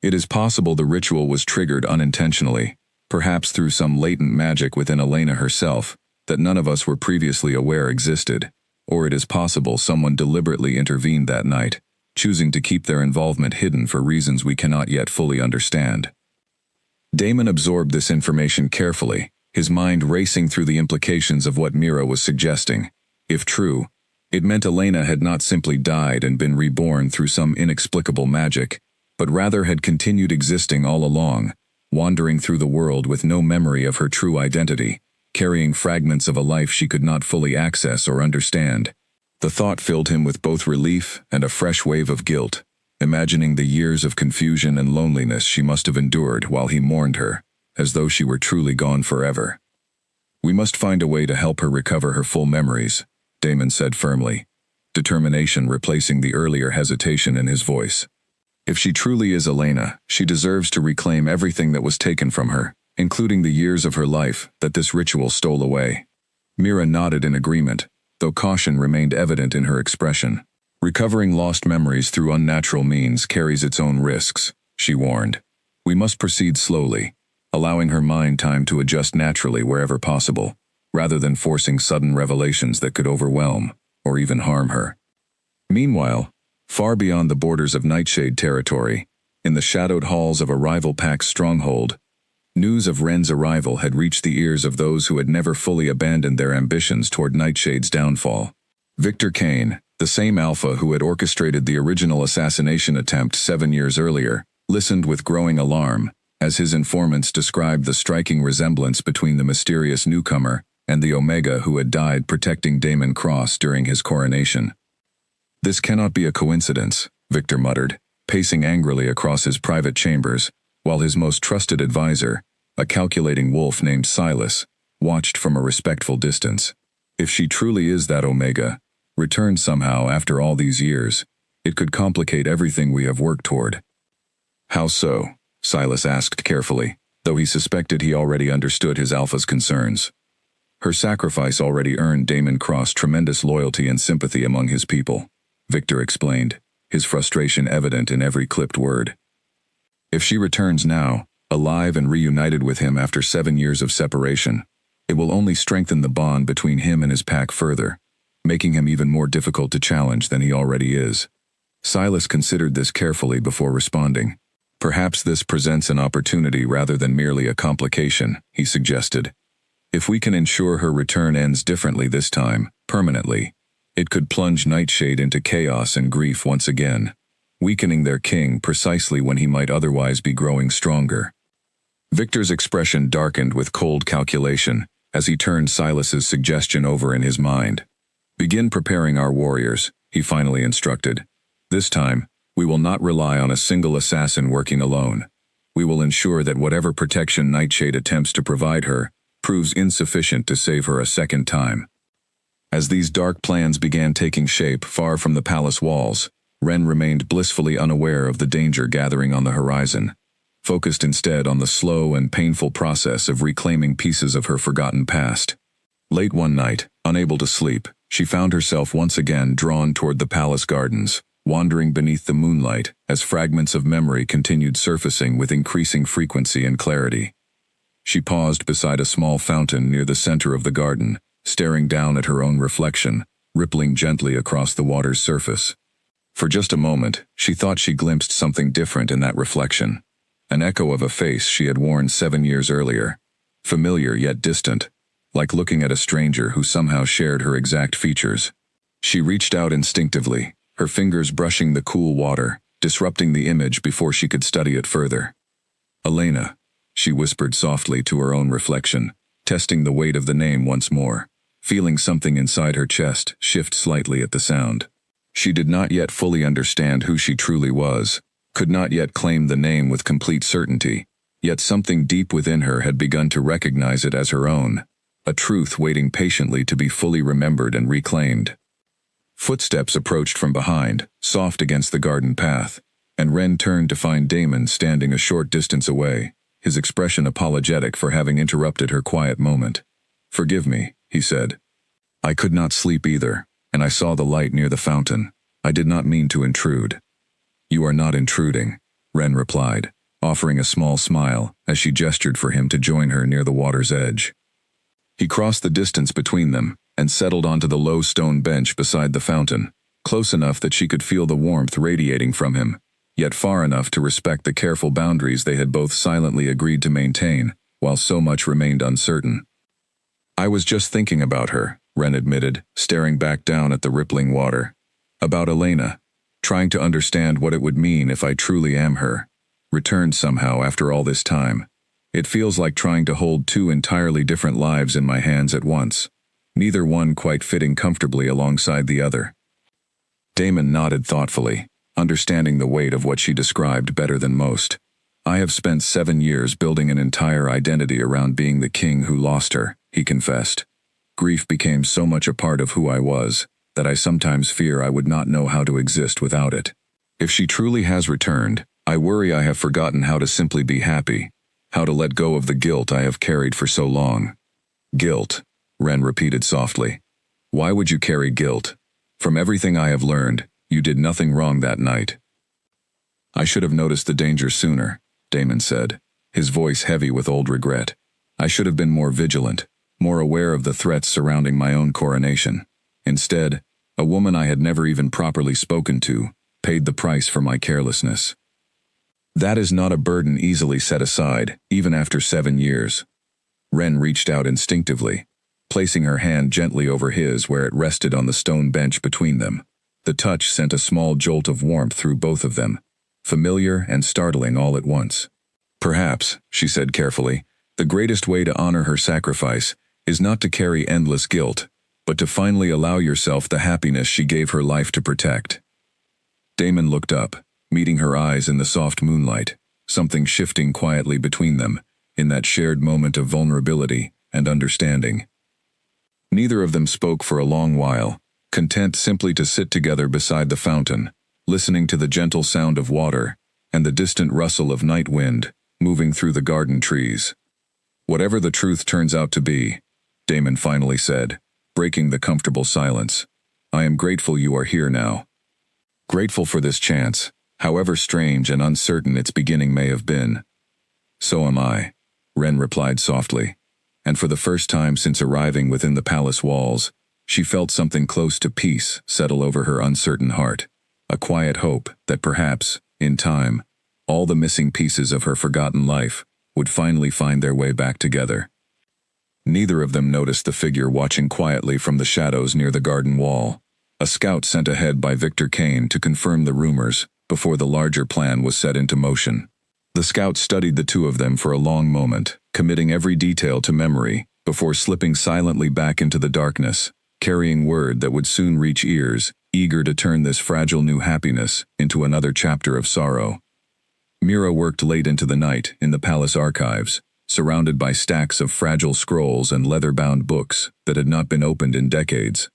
"It is possible the ritual was triggered unintentionally, perhaps through some latent magic within Elena herself, that none of us were previously aware existed, or it is possible someone deliberately intervened that night, choosing to keep their involvement hidden for reasons we cannot yet fully understand." Damon absorbed this information carefully, his mind racing through the implications of what Mira was suggesting. If true, it meant Elena had not simply died and been reborn through some inexplicable magic, but rather had continued existing all along, wandering through the world with no memory of her true identity, carrying fragments of a life she could not fully access or understand. The thought filled him with both relief and a fresh wave of guilt, imagining the years of confusion and loneliness she must have endured while he mourned her, as though she were truly gone forever. "We must find a way to help her recover her full memories," Damon said firmly, determination replacing the earlier hesitation in his voice. "If she truly is Elena, she deserves to reclaim everything that was taken from her, including the years of her life that this ritual stole away." Mira nodded in agreement, though caution remained evident in her expression. "Recovering lost memories through unnatural means carries its own risks," she warned. "We must proceed slowly, allowing her mind time to adjust naturally wherever possible, rather than forcing sudden revelations that could overwhelm, or even harm her." Meanwhile, far beyond the borders of Nightshade territory, in the shadowed halls of a rival pack's stronghold, news of Ren's arrival had reached the ears of those who had never fully abandoned their ambitions toward Nightshade's downfall. Victor Kane, the same Alpha who had orchestrated the original assassination attempt 7 years earlier, listened with growing alarm as his informants described the striking resemblance between the mysterious newcomer and the Omega who had died protecting Damon Cross during his coronation. "This cannot be a coincidence," Victor muttered, pacing angrily across his private chambers, while his most trusted advisor, a calculating wolf named Silas, watched from a respectful distance. "If she truly is that Omega, returned somehow after all these years, it could complicate everything we have worked toward." "How so?" Silas asked carefully, though he suspected he already understood his Alpha's concerns. "Her sacrifice already earned Damon Cross tremendous loyalty and sympathy among his people," Victor explained, his frustration evident in every clipped word. "If she returns now, alive and reunited with him after 7 years of separation, it will only strengthen the bond between him and his pack further, making him even more difficult to challenge than he already is." Silas considered this carefully before responding. "Perhaps this presents an opportunity rather than merely a complication," he suggested. "If we can ensure her return ends differently this time, permanently, it could plunge Nightshade into chaos and grief once again, weakening their king precisely when he might otherwise be growing stronger." Victor's expression darkened with cold calculation as he turned Silas's suggestion over in his mind. "Begin preparing our warriors," he finally instructed. "This time, we will not rely on a single assassin working alone. We will ensure that whatever protection Nightshade attempts to provide her proves insufficient to save her a second time." As these dark plans began taking shape far from the palace walls, Ren remained blissfully unaware of the danger gathering on the horizon, focused instead on the slow and painful process of reclaiming pieces of her forgotten past. Late one night, unable to sleep, she found herself once again drawn toward the palace gardens, wandering beneath the moonlight as fragments of memory continued surfacing with increasing frequency and clarity. She paused beside a small fountain near the center of the garden, staring down at her own reflection, rippling gently across the water's surface. For just a moment, she thought she glimpsed something different in that reflection, an echo of a face she had worn 7 years earlier, familiar yet distant, like looking at a stranger who somehow shared her exact features. She reached out instinctively, her fingers brushing the cool water, disrupting the image before she could study it further. Elena, she whispered softly to her own reflection, testing the weight of the name once more, feeling something inside her chest shift slightly at the sound. She did not yet fully understand who she truly was, could not yet claim the name with complete certainty, yet something deep within her had begun to recognize it as her own, a truth waiting patiently to be fully remembered and reclaimed. Footsteps approached from behind, soft against the garden path, and Ren turned to find Damon standing a short distance away, his expression apologetic for having interrupted her quiet moment. "Forgive me," he said. "I could not sleep either, and I saw the light near the fountain. I did not mean to intrude." "You are not intruding," Ren replied, offering a small smile as she gestured for him to join her near the water's edge. He crossed the distance between them and settled onto the low stone bench beside the fountain, close enough that she could feel the warmth radiating from him, yet far enough to respect the careful boundaries they had both silently agreed to maintain, while so much remained uncertain. "I was just thinking about her," Ren admitted, staring back down at the rippling water. "About Elena, trying to understand what it would mean if I truly am her, returned somehow after all this time. It feels like trying to hold two entirely different lives in my hands at once, neither one quite fitting comfortably alongside the other." Damon nodded thoughtfully, understanding the weight of what she described better than most. "I have spent 7 years building an entire identity around being the king who lost her," he confessed. "Grief became so much a part of who I was, that I sometimes fear I would not know how to exist without it. If she truly has returned, I worry I have forgotten how to simply be happy, how to let go of the guilt I have carried for so long." "Guilt," Ren repeated softly. "Why would you carry guilt? From everything I have learned, you did nothing wrong that night." "I should have noticed the danger sooner," Damon said, his voice heavy with old regret. "I should have been more vigilant, more aware of the threats surrounding my own coronation. Instead, a woman I had never even properly spoken to paid the price for my carelessness." "That is not a burden easily set aside, even after 7 years. Ren reached out instinctively, placing her hand gently over his where it rested on the stone bench between them. The touch sent a small jolt of warmth through both of them, familiar and startling all at once. "Perhaps," she said carefully, "the greatest way to honor her sacrifice is not to carry endless guilt, but to finally allow yourself the happiness she gave her life to protect." Damon looked up, meeting her eyes in the soft moonlight, something shifting quietly between them, in that shared moment of vulnerability and understanding. Neither of them spoke for a long while, content simply to sit together beside the fountain, listening to the gentle sound of water and the distant rustle of night wind moving through the garden trees. "Whatever the truth turns out to be," Damon finally said, breaking the comfortable silence, "I am grateful you are here now. Grateful for this chance, however strange and uncertain its beginning may have been." "So am I," Ren replied softly, and for the first time since arriving within the palace walls, she felt something close to peace settle over her uncertain heart, a quiet hope that perhaps, in time, all the missing pieces of her forgotten life would finally find their way back together. Neither of them noticed the figure watching quietly from the shadows near the garden wall, a scout sent ahead by Victor Kane to confirm the rumors before the larger plan was set into motion. The scout studied the two of them for a long moment, committing every detail to memory before slipping silently back into the darkness, carrying word that would soon reach ears, eager to turn this fragile new happiness into another chapter of sorrow. Mira worked late into the night in the palace archives, surrounded by stacks of fragile scrolls and leather-bound books that had not been opened in decades.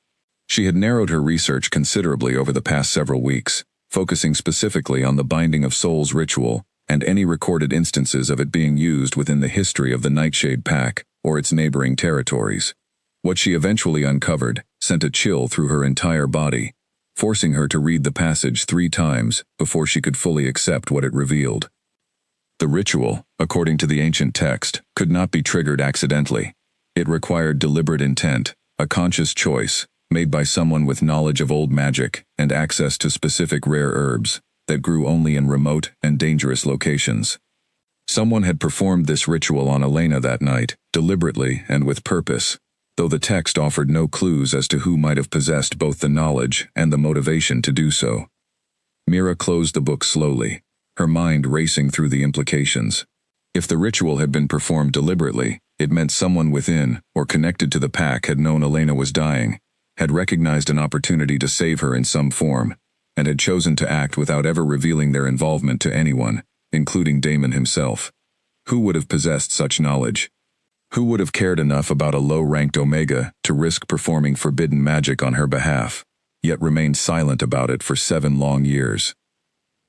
She had narrowed her research considerably over the past several weeks, focusing specifically on the Binding of Souls ritual and any recorded instances of it being used within the history of the Nightshade Pack or its neighboring territories. What she eventually uncovered sent a chill through her entire body, forcing her to read the passage 3 times before she could fully accept what it revealed. The ritual, according to the ancient text, could not be triggered accidentally. It required deliberate intent, a conscious choice, made by someone with knowledge of old magic and access to specific rare herbs that grew only in remote and dangerous locations. Someone had performed this ritual on Elena that night, deliberately and with purpose, though the text offered no clues as to who might have possessed both the knowledge and the motivation to do so. Mira closed the book slowly, her mind racing through the implications. If the ritual had been performed deliberately, it meant someone within, or connected to the pack, had known Elena was dying, had recognized an opportunity to save her in some form, and had chosen to act without ever revealing their involvement to anyone, including Damon himself. Who would have possessed such knowledge? Who would have cared enough about a low-ranked Omega to risk performing forbidden magic on her behalf, yet remained silent about it for 7 long years?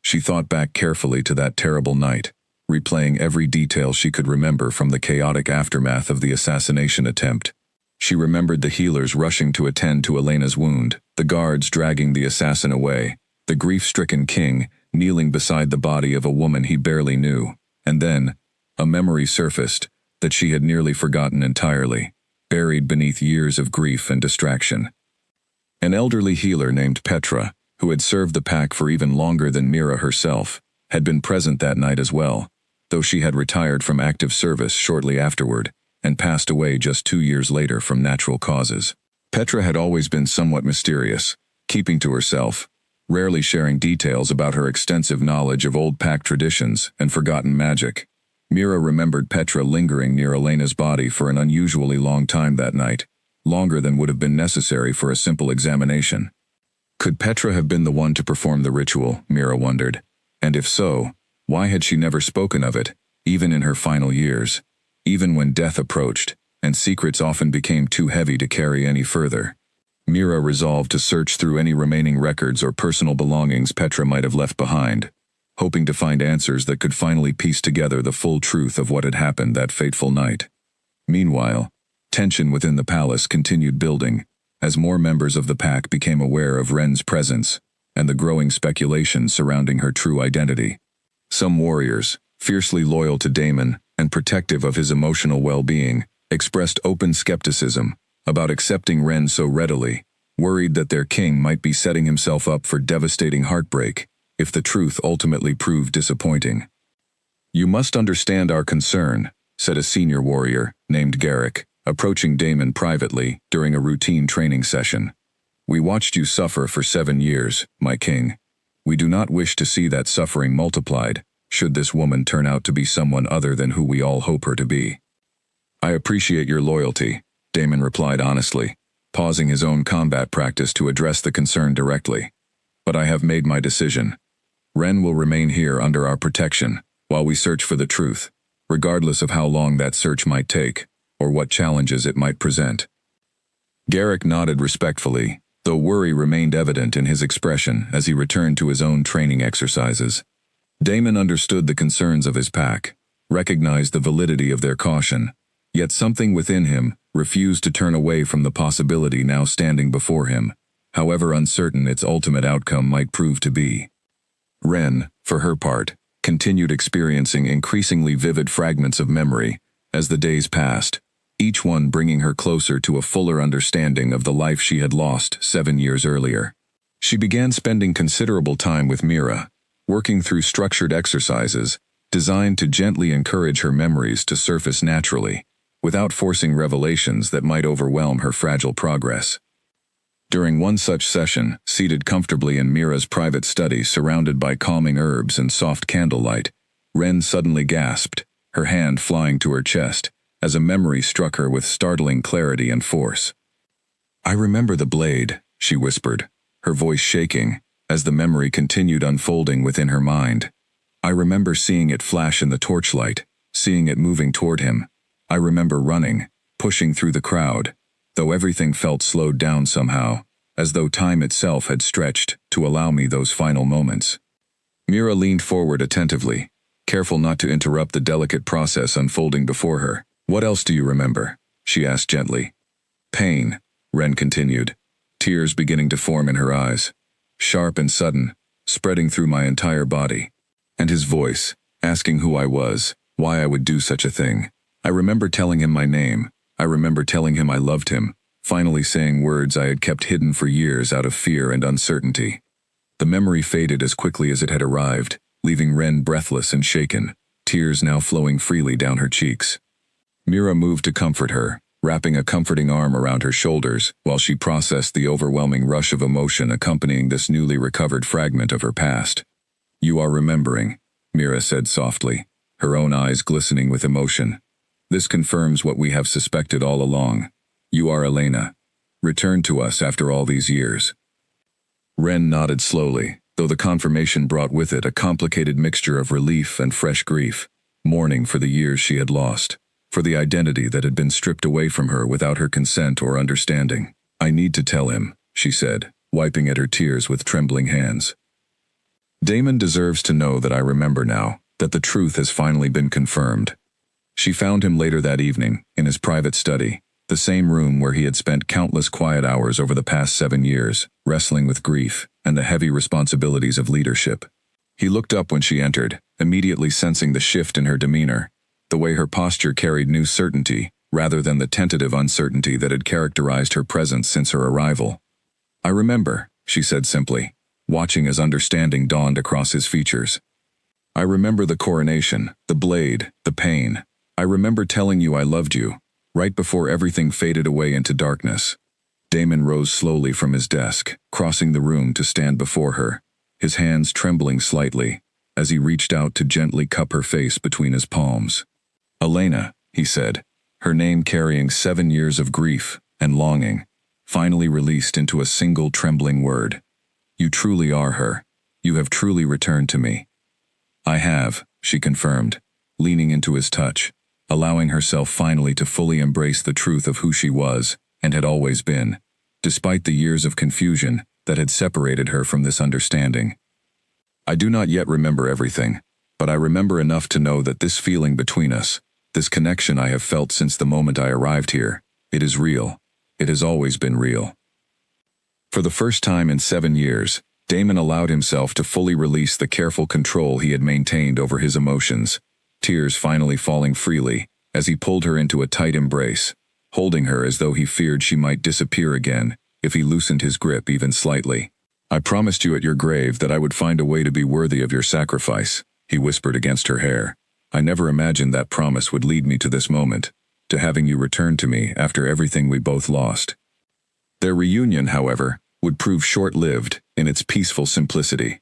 She thought back carefully to that terrible night, replaying every detail she could remember from the chaotic aftermath of the assassination attempt. She remembered the healers rushing to attend to Elena's wound, the guards dragging the assassin away, the grief-stricken king kneeling beside the body of a woman he barely knew, and then, a memory surfaced that she had nearly forgotten entirely, buried beneath years of grief and distraction. An elderly healer named Petra, who had served the pack for even longer than Mira herself, had been present that night as well, though she had retired from active service shortly afterward and passed away just 2 years later from natural causes. Petra had always been somewhat mysterious, keeping to herself, rarely sharing details about her extensive knowledge of old pack traditions and forgotten magic. Mira remembered Petra lingering near Elena's body for an unusually long time that night, longer than would have been necessary for a simple examination. Could Petra have been the one to perform the ritual, Mira wondered, and if so, why had she never spoken of it, even in her final years, even when death approached, and secrets often became too heavy to carry any further? Mira resolved to search through any remaining records or personal belongings Petra might have left behind, hoping to find answers that could finally piece together the full truth of what had happened that fateful night. Meanwhile, tension within the palace continued building, as more members of the pack became aware of Ren's presence and the growing speculation surrounding her true identity. Some warriors, fiercely loyal to Damon and protective of his emotional well-being, expressed open skepticism about accepting Ren so readily, worried that their king might be setting himself up for devastating heartbreak if the truth ultimately proved disappointing. "You must understand our concern," said a senior warrior named Garrick, approaching Damon privately during a routine training session. "We watched you suffer for 7 years, my king. We do not wish to see that suffering multiplied, should this woman turn out to be someone other than who we all hope her to be." "I appreciate your loyalty," Damon replied honestly, pausing his own combat practice to address the concern directly. "But I have made my decision. Ren will remain here under our protection while we search for the truth, regardless of how long that search might take, or what challenges it might present." Garrick nodded respectfully, though worry remained evident in his expression as he returned to his own training exercises. Damon understood the concerns of his pack, recognized the validity of their caution, yet something within him refused to turn away from the possibility now standing before him, however uncertain its ultimate outcome might prove to be. Ren, for her part, continued experiencing increasingly vivid fragments of memory as the days passed, each one bringing her closer to a fuller understanding of the life she had lost 7 years earlier. She began spending considerable time with Mira, working through structured exercises designed to gently encourage her memories to surface naturally, without forcing revelations that might overwhelm her fragile progress. During one such session, seated comfortably in Mira's private study surrounded by calming herbs and soft candlelight, Ren suddenly gasped, her hand flying to her chest, as a memory struck her with startling clarity and force. "I remember the blade," she whispered, her voice shaking, as the memory continued unfolding within her mind. "I remember seeing it flash in the torchlight, seeing it moving toward him. I remember running, pushing through the crowd, though everything felt slowed down somehow, as though time itself had stretched to allow me those final moments." Mira leaned forward attentively, careful not to interrupt the delicate process unfolding before her. "What else do you remember?" she asked gently. "Pain," Ren continued, tears beginning to form in her eyes, sharp and sudden, spreading through my entire body. And his voice, asking who I was, why I would do such a thing. I remember telling him my name. I remember telling him I loved him, finally saying words I had kept hidden for years out of fear and uncertainty. The memory faded as quickly as it had arrived, leaving Ren breathless and shaken, tears now flowing freely down her cheeks. Mira moved to comfort her, wrapping a comforting arm around her shoulders while she processed the overwhelming rush of emotion accompanying this newly recovered fragment of her past. "You are remembering," Mira said softly, her own eyes glistening with emotion. "This confirms what we have suspected all along. You are Elena. Returned to us after all these years." Wren nodded slowly, though the confirmation brought with it a complicated mixture of relief and fresh grief, mourning for the years she had lost, for the identity that had been stripped away from her without her consent or understanding. "I need to tell him," she said, wiping at her tears with trembling hands. "Damon deserves to know that I remember now, that the truth has finally been confirmed." She found him later that evening, in his private study, the same room where he had spent countless quiet hours over the past 7 years, wrestling with grief and the heavy responsibilities of leadership. He looked up when she entered, immediately sensing the shift in her demeanor. The way her posture carried new certainty, rather than the tentative uncertainty that had characterized her presence since her arrival. "I remember," she said simply, watching as understanding dawned across his features. "I remember the coronation, the blade, the pain. I remember telling you I loved you, right before everything faded away into darkness." Damon rose slowly from his desk, crossing the room to stand before her, his hands trembling slightly, as he reached out to gently cup her face between his palms. "Elena," he said, her name carrying 7 years of grief and longing, finally released into a single trembling word. "You truly are her. You have truly returned to me." "I have," she confirmed, leaning into his touch, allowing herself finally to fully embrace the truth of who she was and had always been, despite the years of confusion that had separated her from this understanding. "I do not yet remember everything, but I remember enough to know that this feeling between us, this connection I have felt since the moment I arrived here, it is real. It has always been real." For the first time in 7 years, Damon allowed himself to fully release the careful control he had maintained over his emotions, tears finally falling freely as he pulled her into a tight embrace, holding her as though he feared she might disappear again if he loosened his grip even slightly. "I promised you at your grave that I would find a way to be worthy of your sacrifice," he whispered against her hair. "I never imagined that promise would lead me to this moment, to having you return to me after everything we both lost." Their reunion, however, would prove short-lived in its peaceful simplicity.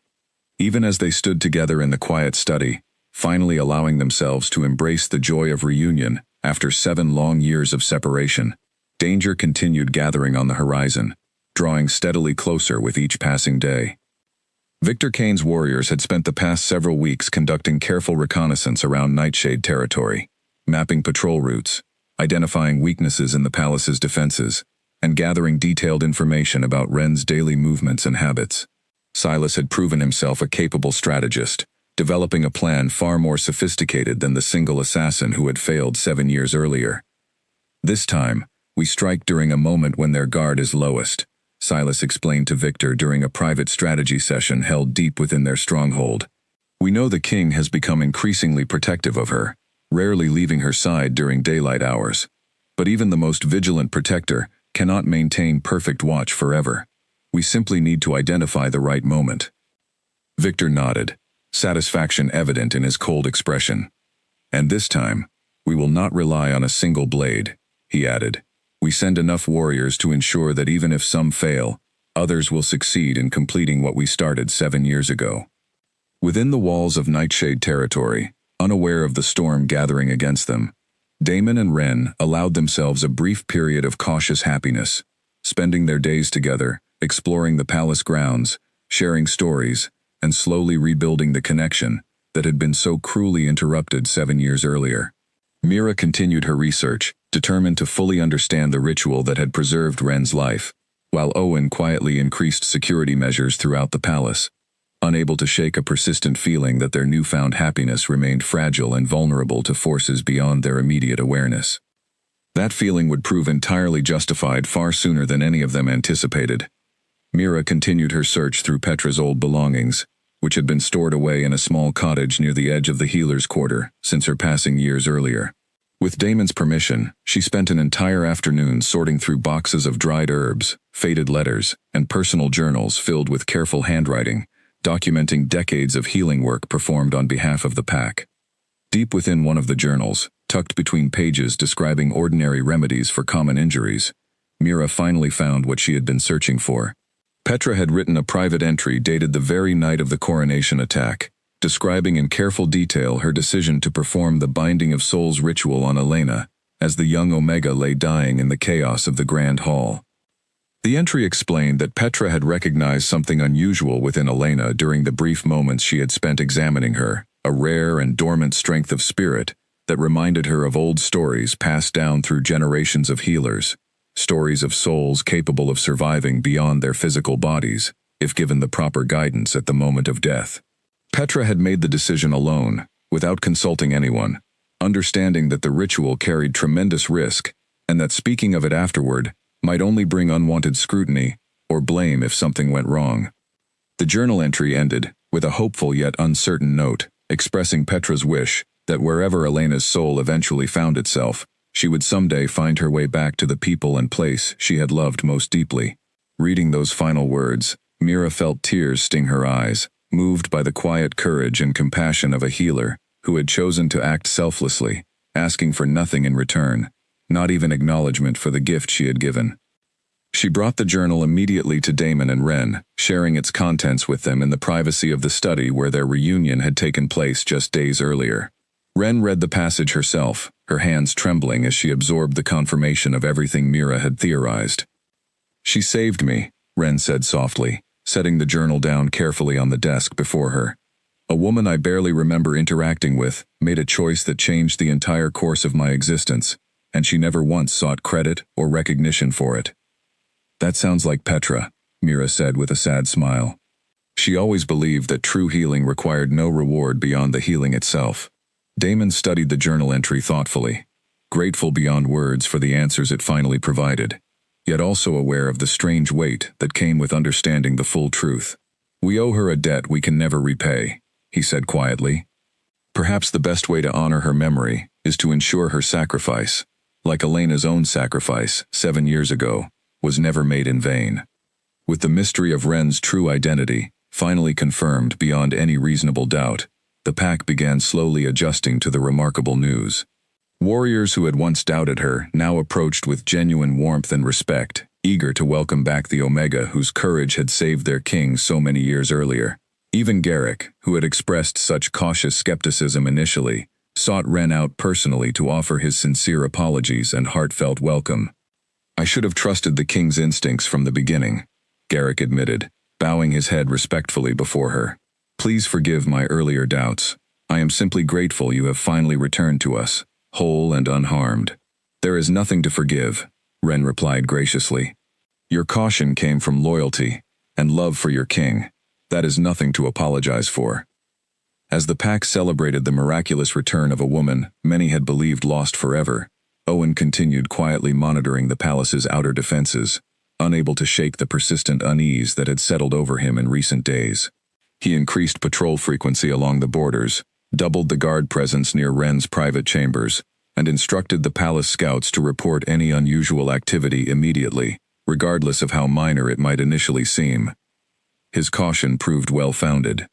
Even as they stood together in the quiet study, finally allowing themselves to embrace the joy of reunion after 7 long years of separation, danger continued gathering on the horizon, drawing steadily closer with each passing day. Victor Kane's warriors had spent the past several weeks conducting careful reconnaissance around Nightshade territory, mapping patrol routes, identifying weaknesses in the palace's defenses, and gathering detailed information about Wren's daily movements and habits. Silas had proven himself a capable strategist, developing a plan far more sophisticated than the single assassin who had failed 7 years earlier. "This time, we strike during a moment when their guard is lowest," Silas explained to Victor during a private strategy session held deep within their stronghold. "We know the king has become increasingly protective of her, rarely leaving her side during daylight hours. But even the most vigilant protector cannot maintain perfect watch forever. We simply need to identify the right moment." Victor nodded, satisfaction evident in his cold expression. "And this time, we will not rely on a single blade," he added. "We send enough warriors to ensure that even if some fail, others will succeed in completing what we started 7 years ago." Within the walls of Nightshade territory, unaware of the storm gathering against them, Damon and Wren allowed themselves a brief period of cautious happiness, spending their days together, exploring the palace grounds, sharing stories, and slowly rebuilding the connection that had been so cruelly interrupted 7 years earlier. Mira continued her research, determined to fully understand the ritual that had preserved Wren's life, while Owen quietly increased security measures throughout the palace, unable to shake a persistent feeling that their newfound happiness remained fragile and vulnerable to forces beyond their immediate awareness. That feeling would prove entirely justified far sooner than any of them anticipated. Mira continued her search through Petra's old belongings, which had been stored away in a small cottage near the edge of the healer's quarter since her passing years earlier. With Damon's permission, she spent an entire afternoon sorting through boxes of dried herbs, faded letters, and personal journals filled with careful handwriting, documenting decades of healing work performed on behalf of the pack. Deep within one of the journals, tucked between pages describing ordinary remedies for common injuries, Mira finally found what she had been searching for. Petra had written a private entry dated the very night of the coronation attack, describing in careful detail her decision to perform the Binding of Souls ritual on Elena, as the young Omega lay dying in the chaos of the Grand Hall. The entry explained that Petra had recognized something unusual within Elena during the brief moments she had spent examining her, a rare and dormant strength of spirit that reminded her of old stories passed down through generations of healers, stories of souls capable of surviving beyond their physical bodies, if given the proper guidance at the moment of death. Petra had made the decision alone, without consulting anyone, understanding that the ritual carried tremendous risk, and that speaking of it afterward might only bring unwanted scrutiny or blame if something went wrong. The journal entry ended with a hopeful yet uncertain note, expressing Petra's wish that wherever Elena's soul eventually found itself, she would someday find her way back to the people and place she had loved most deeply. Reading those final words, Mira felt tears sting her eyes, moved by the quiet courage and compassion of a healer who had chosen to act selflessly, asking for nothing in return, not even acknowledgement for the gift she had given. She brought the journal immediately to Damon and Ren, sharing its contents with them in the privacy of the study where their reunion had taken place just days earlier. Ren read the passage herself, her hands trembling as she absorbed the confirmation of everything Mira had theorized. "She saved me," Ren said softly, setting the journal down carefully on the desk before her. "A woman I barely remember interacting with made a choice that changed the entire course of my existence, and she never once sought credit or recognition for it." "That sounds like Petra," Mira said with a sad smile. She always believed that true healing required no reward beyond the healing itself. Damon studied the journal entry thoughtfully, grateful beyond words for the answers it finally provided, yet also aware of the strange weight that came with understanding the full truth. "We owe her a debt we can never repay," he said quietly. "Perhaps the best way to honor her memory is to ensure her sacrifice, like Elena's own sacrifice 7 years ago, was never made in vain." With the mystery of Ren's true identity finally confirmed beyond any reasonable doubt, the pack began slowly adjusting to the remarkable news. Warriors who had once doubted her now approached with genuine warmth and respect, eager to welcome back the Omega whose courage had saved their king so many years earlier. Even Garrick, who had expressed such cautious skepticism initially, sought Ren out personally to offer his sincere apologies and heartfelt welcome. "I should have trusted the king's instincts from the beginning," Garrick admitted, bowing his head respectfully before her. "Please forgive my earlier doubts. I am simply grateful you have finally returned to us, whole and unharmed." "There is nothing to forgive," Ren replied graciously. "Your caution came from loyalty and love for your king. That is nothing to apologize for." As the pack celebrated the miraculous return of a woman many had believed lost forever, Owen continued quietly monitoring the palace's outer defenses, unable to shake the persistent unease that had settled over him in recent days. He increased patrol frequency along the borders, doubled the guard presence near Ren's private chambers, and instructed the palace scouts to report any unusual activity immediately, regardless of how minor it might initially seem. His caution proved well-founded.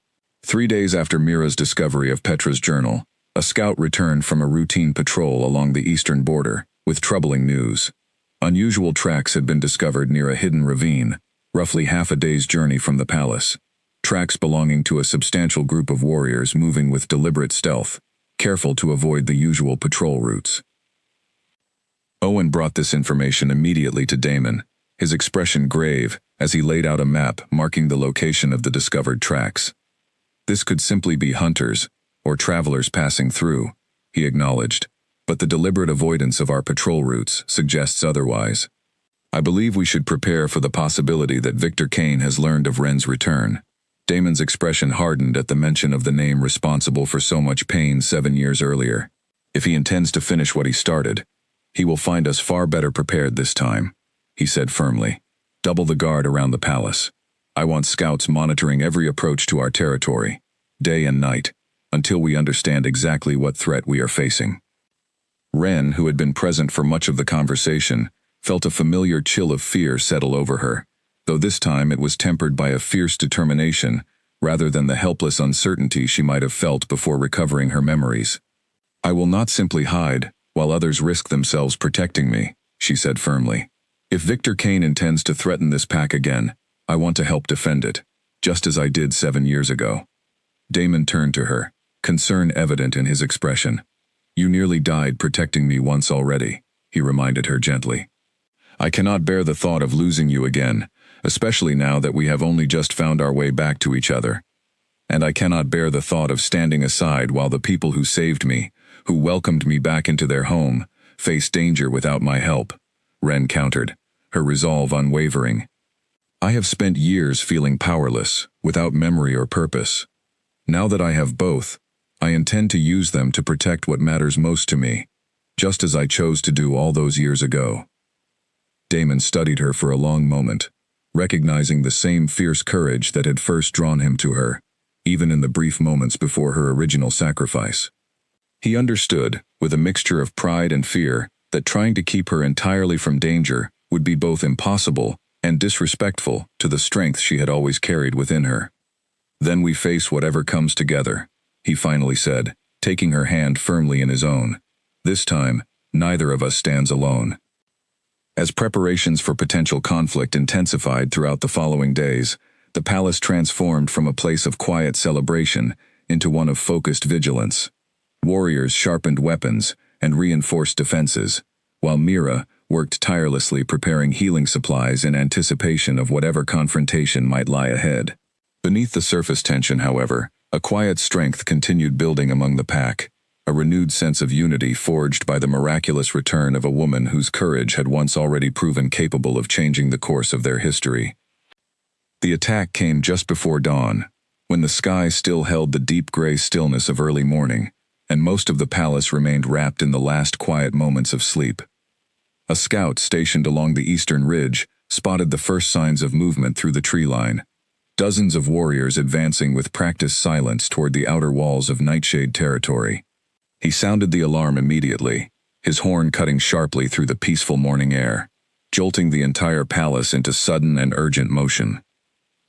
3 days after Mira's discovery of Petra's journal, a scout returned from a routine patrol along the eastern border with troubling news. Unusual tracks had been discovered near a hidden ravine, roughly half a day's journey from the palace. Tracks belonging to a substantial group of warriors moving with deliberate stealth, careful to avoid the usual patrol routes. Owen brought this information immediately to Damon, his expression grave as he laid out a map marking the location of the discovered tracks. "This could simply be hunters, or travelers passing through," he acknowledged, "but the deliberate avoidance of our patrol routes suggests otherwise. I believe we should prepare for the possibility that Victor Kane has learned of Ren's return." Damon's expression hardened at the mention of the name responsible for so much pain 7 years earlier. "If he intends to finish what he started, he will find us far better prepared this time," he said firmly. "Double the guard around the palace. I want scouts monitoring every approach to our territory, day and night, until we understand exactly what threat we are facing." Ren, who had been present for much of the conversation, felt a familiar chill of fear settle over her, though this time it was tempered by a fierce determination rather than the helpless uncertainty she might have felt before recovering her memories. "I will not simply hide while others risk themselves protecting me," she said firmly. "If Victor Kane intends to threaten this pack again, I want to help defend it, just as I did 7 years ago." Damon turned to her, concern evident in his expression. "You nearly died protecting me once already," he reminded her gently. "I cannot bear the thought of losing you again, especially now that we have only just found our way back to each other. And I cannot bear the thought of standing aside while the people who saved me, who welcomed me back into their home, face danger without my help," Ren countered, her resolve unwavering. "I have spent years feeling powerless, without memory or purpose. Now that I have both, I intend to use them to protect what matters most to me, just as I chose to do all those years ago." Damon studied her for a long moment, recognizing the same fierce courage that had first drawn him to her, even in the brief moments before her original sacrifice. He understood, with a mixture of pride and fear, that trying to keep her entirely from danger would be both impossible and disrespectful to the strength she had always carried within her. "Then we face whatever comes together," he finally said, taking her hand firmly in his own. "This time, neither of us stands alone." As preparations for potential conflict intensified throughout the following days, the palace transformed from a place of quiet celebration into one of focused vigilance. Warriors sharpened weapons and reinforced defenses, while Mira worked tirelessly preparing healing supplies in anticipation of whatever confrontation might lie ahead. Beneath the surface tension, however, a quiet strength continued building among the pack, a renewed sense of unity forged by the miraculous return of a woman whose courage had once already proven capable of changing the course of their history. The attack came just before dawn, when the sky still held the deep gray stillness of early morning, and most of the palace remained wrapped in the last quiet moments of sleep. A scout stationed along the eastern ridge spotted the first signs of movement through the tree line, dozens of warriors advancing with practiced silence toward the outer walls of Nightshade territory. He sounded the alarm immediately, his horn cutting sharply through the peaceful morning air, jolting the entire palace into sudden and urgent motion.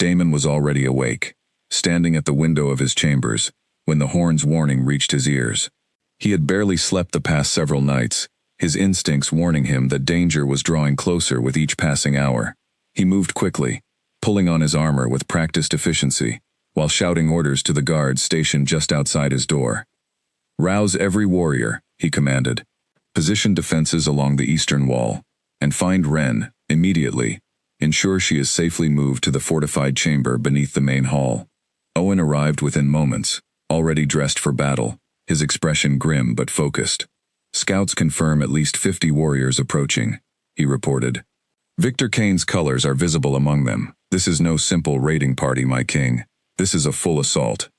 Damon was already awake, standing at the window of his chambers, when the horn's warning reached his ears. He had barely slept the past several nights, his instincts warning him that danger was drawing closer with each passing hour. He moved quickly, pulling on his armor with practiced efficiency, while shouting orders to the guards stationed just outside his door. "Rouse every warrior," he commanded. "Position defenses along the eastern wall, and find Ren, immediately. Ensure she is safely moved to the fortified chamber beneath the main hall." Owen arrived within moments, already dressed for battle, his expression grim but focused. "Scouts confirm at least 50 warriors approaching," he reported. "Victor Kane's colors are visible among them. This is no simple raiding party, my king. This is a full assault."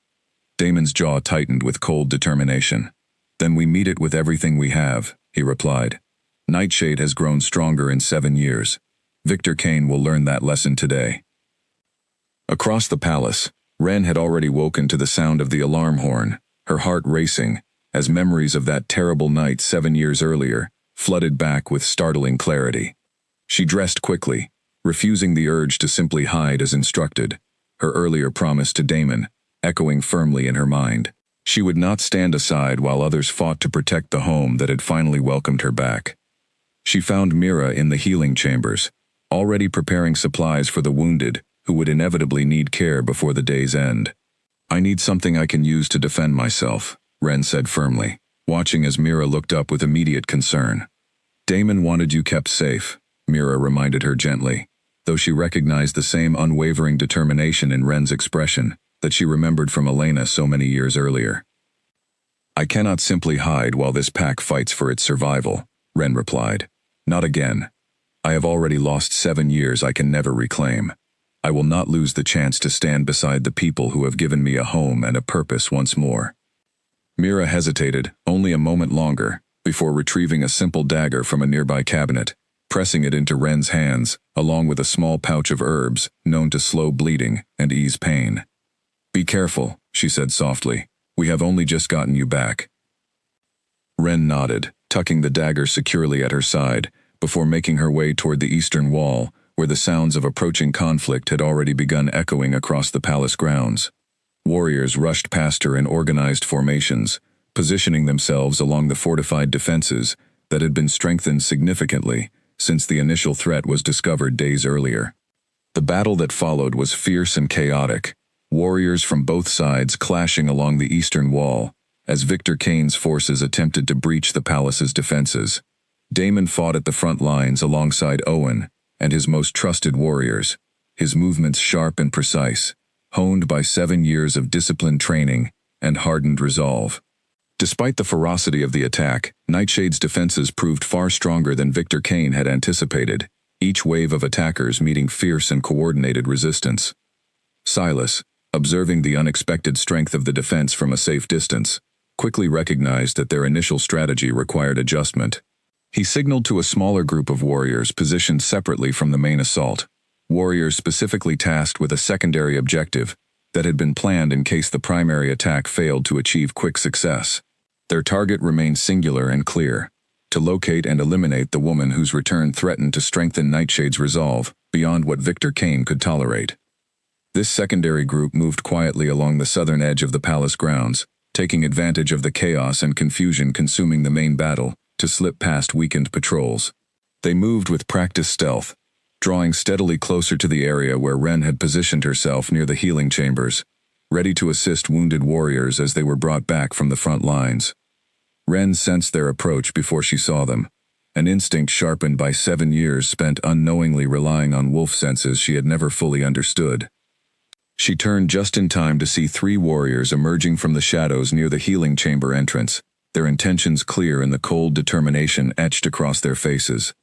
Damon's jaw tightened with cold determination. "Then we meet it with everything we have," he replied. "Nightshade has grown stronger in 7 years. Victor Kane will learn that lesson today." Across the palace, Ren had already woken to the sound of the alarm horn, her heart racing, as memories of that terrible night 7 years earlier flooded back with startling clarity. She dressed quickly, refusing the urge to simply hide as instructed, her earlier promise to Damon echoing firmly in her mind. She would not stand aside while others fought to protect the home that had finally welcomed her back. She found Mira in the healing chambers, already preparing supplies for the wounded who would inevitably need care before the day's end. "I need something I can use to defend myself," Ren said firmly, watching as Mira looked up with immediate concern. "Damon wanted you kept safe," Mira reminded her gently, though she recognized the same unwavering determination in Ren's expression that she remembered from Elena so many years earlier. "I cannot simply hide while this pack fights for its survival," Ren replied. "Not again. I have already lost 7 years I can never reclaim. I will not lose the chance to stand beside the people who have given me a home and a purpose once more." Mira hesitated only a moment longer before retrieving a simple dagger from a nearby cabinet, pressing it into Ren's hands, along with a small pouch of herbs known to slow bleeding and ease pain. "Be careful," she said softly. "We have only just gotten you back." Ren nodded, tucking the dagger securely at her side, before making her way toward the eastern wall, where the sounds of approaching conflict had already begun echoing across the palace grounds. Warriors rushed past her in organized formations, positioning themselves along the fortified defenses that had been strengthened significantly since the initial threat was discovered days earlier. The battle that followed was fierce and chaotic, warriors from both sides clashing along the eastern wall, as Victor Kane's forces attempted to breach the palace's defenses. Daemon fought at the front lines alongside Owen and his most trusted warriors, his movements sharp and precise, honed by 7 years of disciplined training and hardened resolve. Despite the ferocity of the attack, Nightshade's defenses proved far stronger than Victor Kane had anticipated, each wave of attackers meeting fierce and coordinated resistance. Silas, observing the unexpected strength of the defense from a safe distance, quickly recognized that their initial strategy required adjustment. He signaled to a smaller group of warriors positioned separately from the main assault, warriors specifically tasked with a secondary objective that had been planned in case the primary attack failed to achieve quick success. Their target remained singular and clear: to locate and eliminate the woman whose return threatened to strengthen Nightshade's resolve beyond what Victor Kane could tolerate. This secondary group moved quietly along the southern edge of the palace grounds, taking advantage of the chaos and confusion consuming the main battle to slip past weakened patrols. They moved with practiced stealth, drawing steadily closer to the area where Ren had positioned herself near the healing chambers, ready to assist wounded warriors as they were brought back from the front lines. Ren sensed their approach before she saw them, an instinct sharpened by 7 years spent unknowingly relying on wolf senses she had never fully understood. She turned just in time to see 3 warriors emerging from the shadows near the healing chamber entrance, their intentions clear and the cold determination etched across their faces.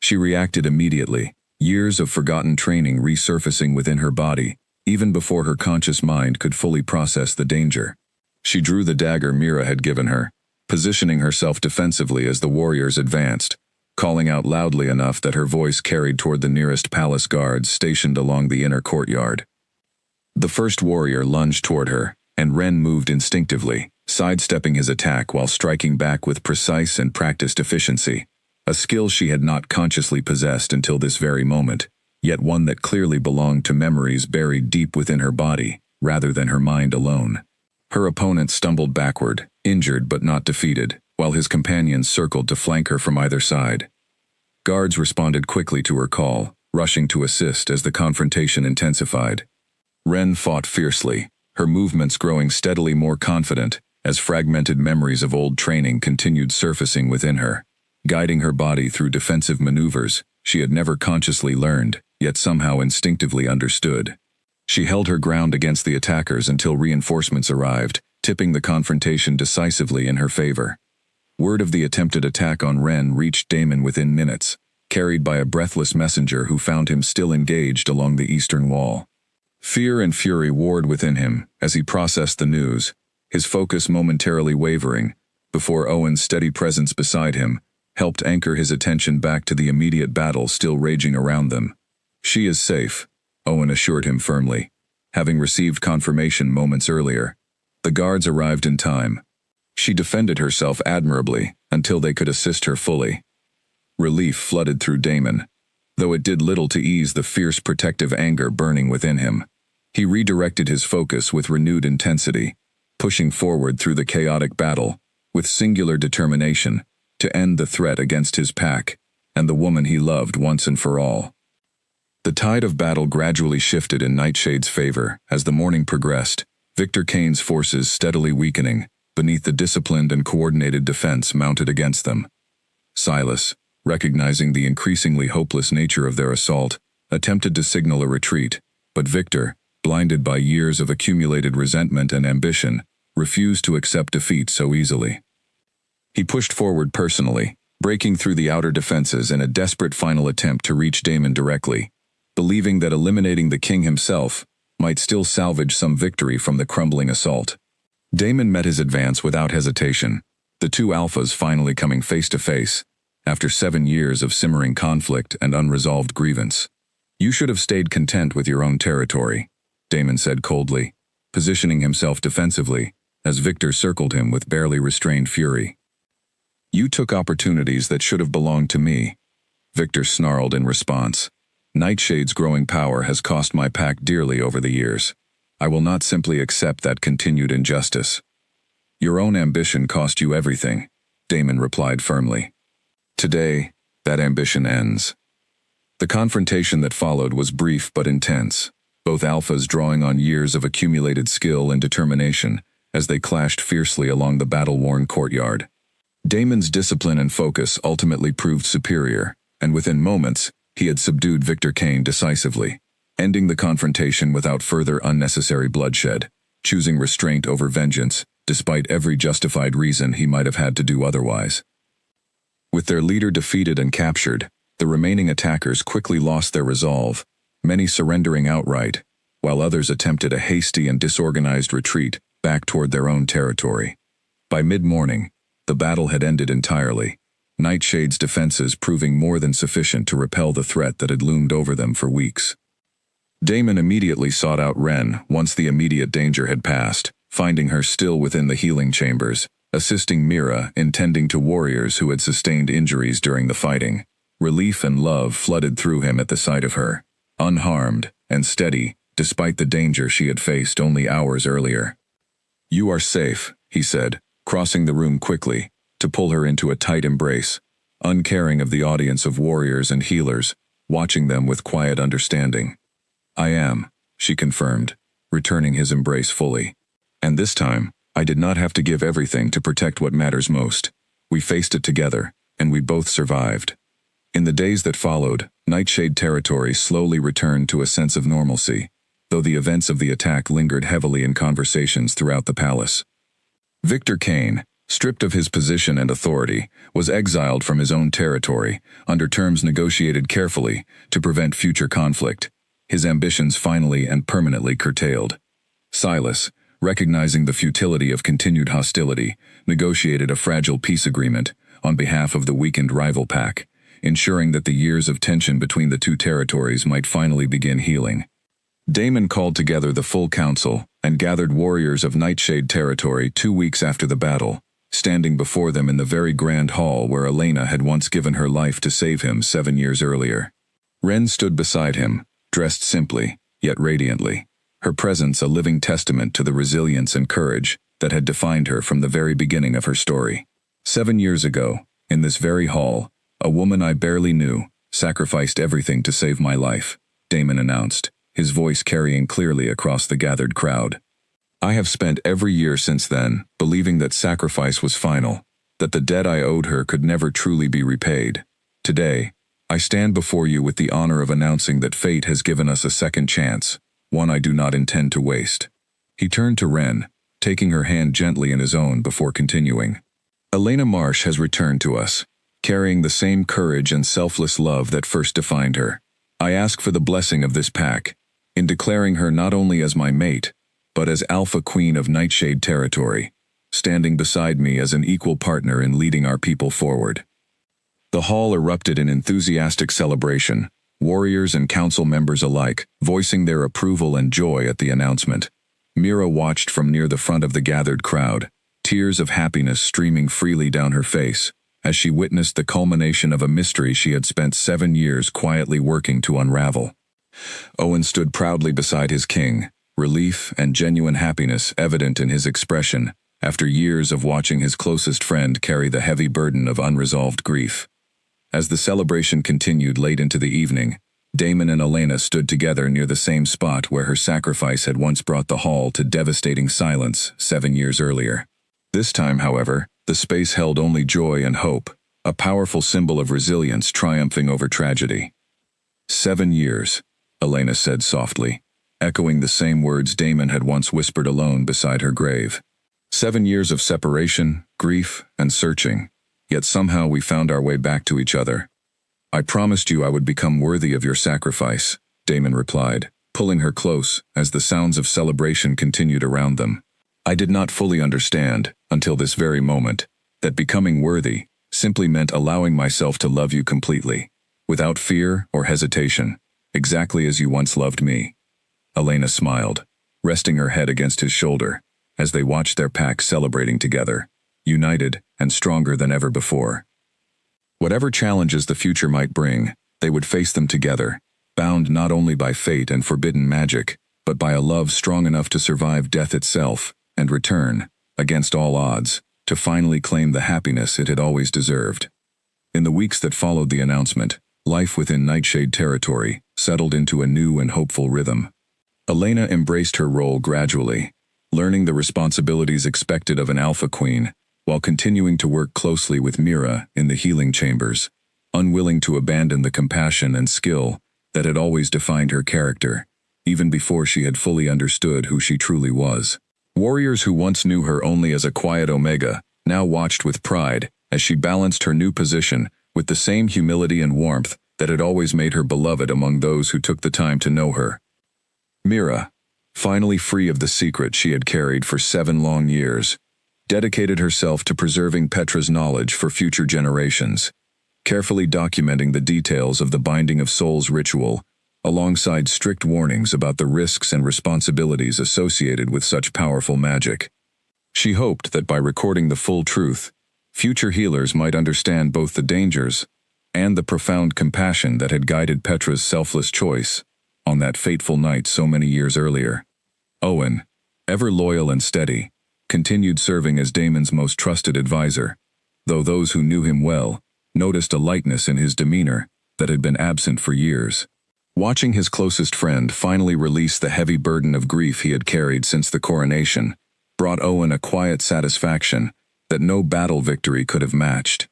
She reacted immediately, years of forgotten training resurfacing within her body, even before her conscious mind could fully process the danger. She drew the dagger Mira had given her, positioning herself defensively as the warriors advanced, calling out loudly enough that her voice carried toward the nearest palace guards stationed along the inner courtyard. The first warrior lunged toward her, and Ren moved instinctively, sidestepping his attack while striking back with precise and practiced efficiency, a skill she had not consciously possessed until this very moment, yet one that clearly belonged to memories buried deep within her body, rather than her mind alone. Her opponent stumbled backward, injured but not defeated, while his companions circled to flank her from either side. Guards responded quickly to her call, rushing to assist as the confrontation intensified. Ren fought fiercely, her movements growing steadily more confident as fragmented memories of old training continued surfacing within her, guiding her body through defensive maneuvers she had never consciously learned, yet somehow instinctively understood. She held her ground against the attackers until reinforcements arrived, tipping the confrontation decisively in her favor. Word of the attempted attack on Ren reached Daemon within minutes, carried by a breathless messenger who found him still engaged along the eastern wall. Fear and fury warred within him as he processed the news, his focus momentarily wavering, before Owen's steady presence beside him helped anchor his attention back to the immediate battle still raging around them. "She is safe," Owen assured him firmly, having received confirmation moments earlier. The guards arrived in time. She defended herself admirably until they could assist her fully. Relief flooded through Daemon, though it did little to ease the fierce protective anger burning within him. He redirected his focus with renewed intensity, pushing forward through the chaotic battle, with singular determination, to end the threat against his pack, and the woman he loved once and for all. The tide of battle gradually shifted in Nightshade's favor as the morning progressed, Victor Kane's forces steadily weakening, beneath the disciplined and coordinated defense mounted against them. Silas, recognizing the increasingly hopeless nature of their assault, attempted to signal a retreat, but Victor, blinded by years of accumulated resentment and ambition, refused to accept defeat so easily. He pushed forward personally, breaking through the outer defenses in a desperate final attempt to reach Daemon directly, believing that eliminating the king himself might still salvage some victory from the crumbling assault. Daemon met his advance without hesitation, the 2 alphas finally coming face to face, after 7 years of simmering conflict and unresolved grievance. "You should have stayed content with your own territory," Daemon said coldly, positioning himself defensively, as Victor circled him with barely restrained fury. "You took opportunities that should have belonged to me," Victor snarled in response. "Nightshade's growing power has cost my pack dearly over the years. I will not simply accept that continued injustice." "Your own ambition cost you everything," Daemon replied firmly. "Today, that ambition ends." The confrontation that followed was brief but intense. both alphas drawing on years of accumulated skill and determination as they clashed fiercely along the battle-worn courtyard. Damon's discipline and focus ultimately proved superior, and within moments, he had subdued Victor Kane decisively, ending the confrontation without further unnecessary bloodshed, choosing restraint over vengeance, despite every justified reason he might have had to do otherwise. With their leader defeated and captured, the remaining attackers quickly lost their resolve, many surrendering outright, while others attempted a hasty and disorganized retreat back toward their own territory. By mid-morning, the battle had ended entirely, Nightshade's defenses proving more than sufficient to repel the threat that had loomed over them for weeks. Damon immediately sought out Ren once the immediate danger had passed, finding her still within the healing chambers, assisting Mira in tending to warriors who had sustained injuries during the fighting. Relief and love flooded through him at the sight of her, unharmed and steady despite the danger she had faced only hours earlier. "You are safe," he said, crossing the room quickly, to pull her into a tight embrace, uncaring of the audience of warriors and healers, watching them with quiet understanding. "I am," she confirmed, returning his embrace fully. "And this time, I did not have to give everything to protect what matters most. We faced it together, and we both survived." In the days that followed, Nightshade territory slowly returned to a sense of normalcy, though the events of the attack lingered heavily in conversations throughout the palace. Victor Kane, stripped of his position and authority, was exiled from his own territory, under terms negotiated carefully to prevent future conflict, his ambitions finally and permanently curtailed. Silas, recognizing the futility of continued hostility, negotiated a fragile peace agreement on behalf of the weakened rival pack, ensuring that the years of tension between the two territories might finally begin healing. Damon called together the full council and gathered warriors of Nightshade territory 2 weeks after the battle, standing before them in the very grand hall where Elena had once given her life to save him 7 years earlier. Ren stood beside him, dressed simply, yet radiantly, her presence a living testament to the resilience and courage that had defined her from the very beginning of her story. 7 years ago, in this very hall, a woman I barely knew sacrificed everything to save my life, Damon announced, his voice carrying clearly across the gathered crowd. I have spent every year since then believing that sacrifice was final, that the debt I owed her could never truly be repaid. Today, I stand before you with the honor of announcing that fate has given us a second chance, one I do not intend to waste. He turned to Ren, taking her hand gently in his own before continuing. Elena Marsh has returned to us, carrying the same courage and selfless love that first defined her. I ask for the blessing of this pack, in declaring her not only as my mate, but as Alpha Queen of Nightshade territory, standing beside me as an equal partner in leading our people forward. The hall erupted in enthusiastic celebration, warriors and council members alike voicing their approval and joy at the announcement. Mira watched from near the front of the gathered crowd, tears of happiness streaming freely down her face, as she witnessed the culmination of a mystery she had spent 7 years quietly working to unravel. Owen stood proudly beside his king, relief and genuine happiness evident in his expression after years of watching his closest friend carry the heavy burden of unresolved grief. As the celebration continued late into the evening, Damon and Elena stood together near the same spot where her sacrifice had once brought the hall to devastating silence 7 years earlier. This time, however, the space held only joy and hope, a powerful symbol of resilience triumphing over tragedy. 7 years, Elena said softly, echoing the same words Damon had once whispered alone beside her grave. 7 years of separation, grief, and searching, yet somehow we found our way back to each other. I promised you I would become worthy of your sacrifice, Damon replied, pulling her close as the sounds of celebration continued around them. I did not fully understand, until this very moment, that becoming worthy simply meant allowing myself to love you completely, without fear or hesitation, exactly as you once loved me. Elena smiled, resting her head against his shoulder, as they watched their pack celebrating together, united and stronger than ever before. Whatever challenges the future might bring, they would face them together, bound not only by fate and forbidden magic, but by a love strong enough to survive death itself and return, against all odds, to finally claim the happiness it had always deserved. In the weeks that followed the announcement, life within Nightshade territory settled into a new and hopeful rhythm. Elena embraced her role gradually, learning the responsibilities expected of an Alpha Queen, while continuing to work closely with Mira in the healing chambers, unwilling to abandon the compassion and skill that had always defined her character, even before she had fully understood who she truly was. Warriors who once knew her only as a quiet Omega now watched with pride as she balanced her new position with the same humility and warmth that had always made her beloved among those who took the time to know her. Mira, finally free of the secret she had carried for 7 long years, dedicated herself to preserving Petra's knowledge for future generations, carefully documenting the details of the Binding of Souls ritual, alongside strict warnings about the risks and responsibilities associated with such powerful magic. She hoped that by recording the full truth, future healers might understand both the dangers and the profound compassion that had guided Petra's selfless choice on that fateful night so many years earlier. Owen, ever loyal and steady, continued serving as Daemon's most trusted advisor, though those who knew him well noticed a lightness in his demeanor that had been absent for years. Watching his closest friend finally release the heavy burden of grief he had carried since the coronation brought Owen a quiet satisfaction that no battle victory could have matched.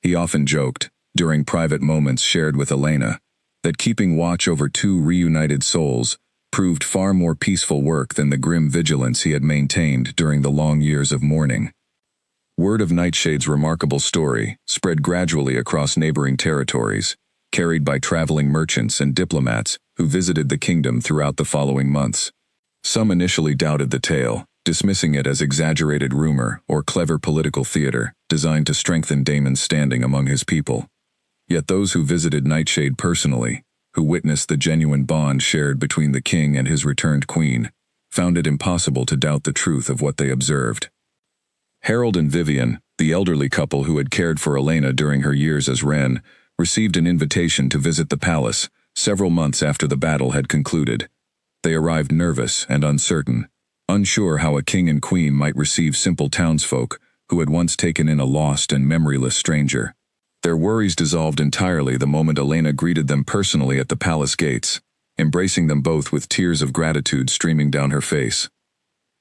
He often joked, during private moments shared with Elena, that keeping watch over 2 reunited souls proved far more peaceful work than the grim vigilance he had maintained during the long years of mourning. Word of Nightshade's remarkable story spread gradually across neighboring territories, carried by traveling merchants and diplomats who visited the kingdom throughout the following months. Some initially doubted the tale, dismissing it as exaggerated rumor or clever political theater designed to strengthen Daemon's standing among his people. Yet those who visited Nightshade personally, who witnessed the genuine bond shared between the king and his returned queen, found it impossible to doubt the truth of what they observed. Harold and Vivian, the elderly couple who had cared for Elena during her years as Wren, received an invitation to visit the palace several months after the battle had concluded. They arrived nervous and uncertain, unsure how a king and queen might receive simple townsfolk who had once taken in a lost and memoryless stranger. Their worries dissolved entirely the moment Elena greeted them personally at the palace gates, embracing them both with tears of gratitude streaming down her face.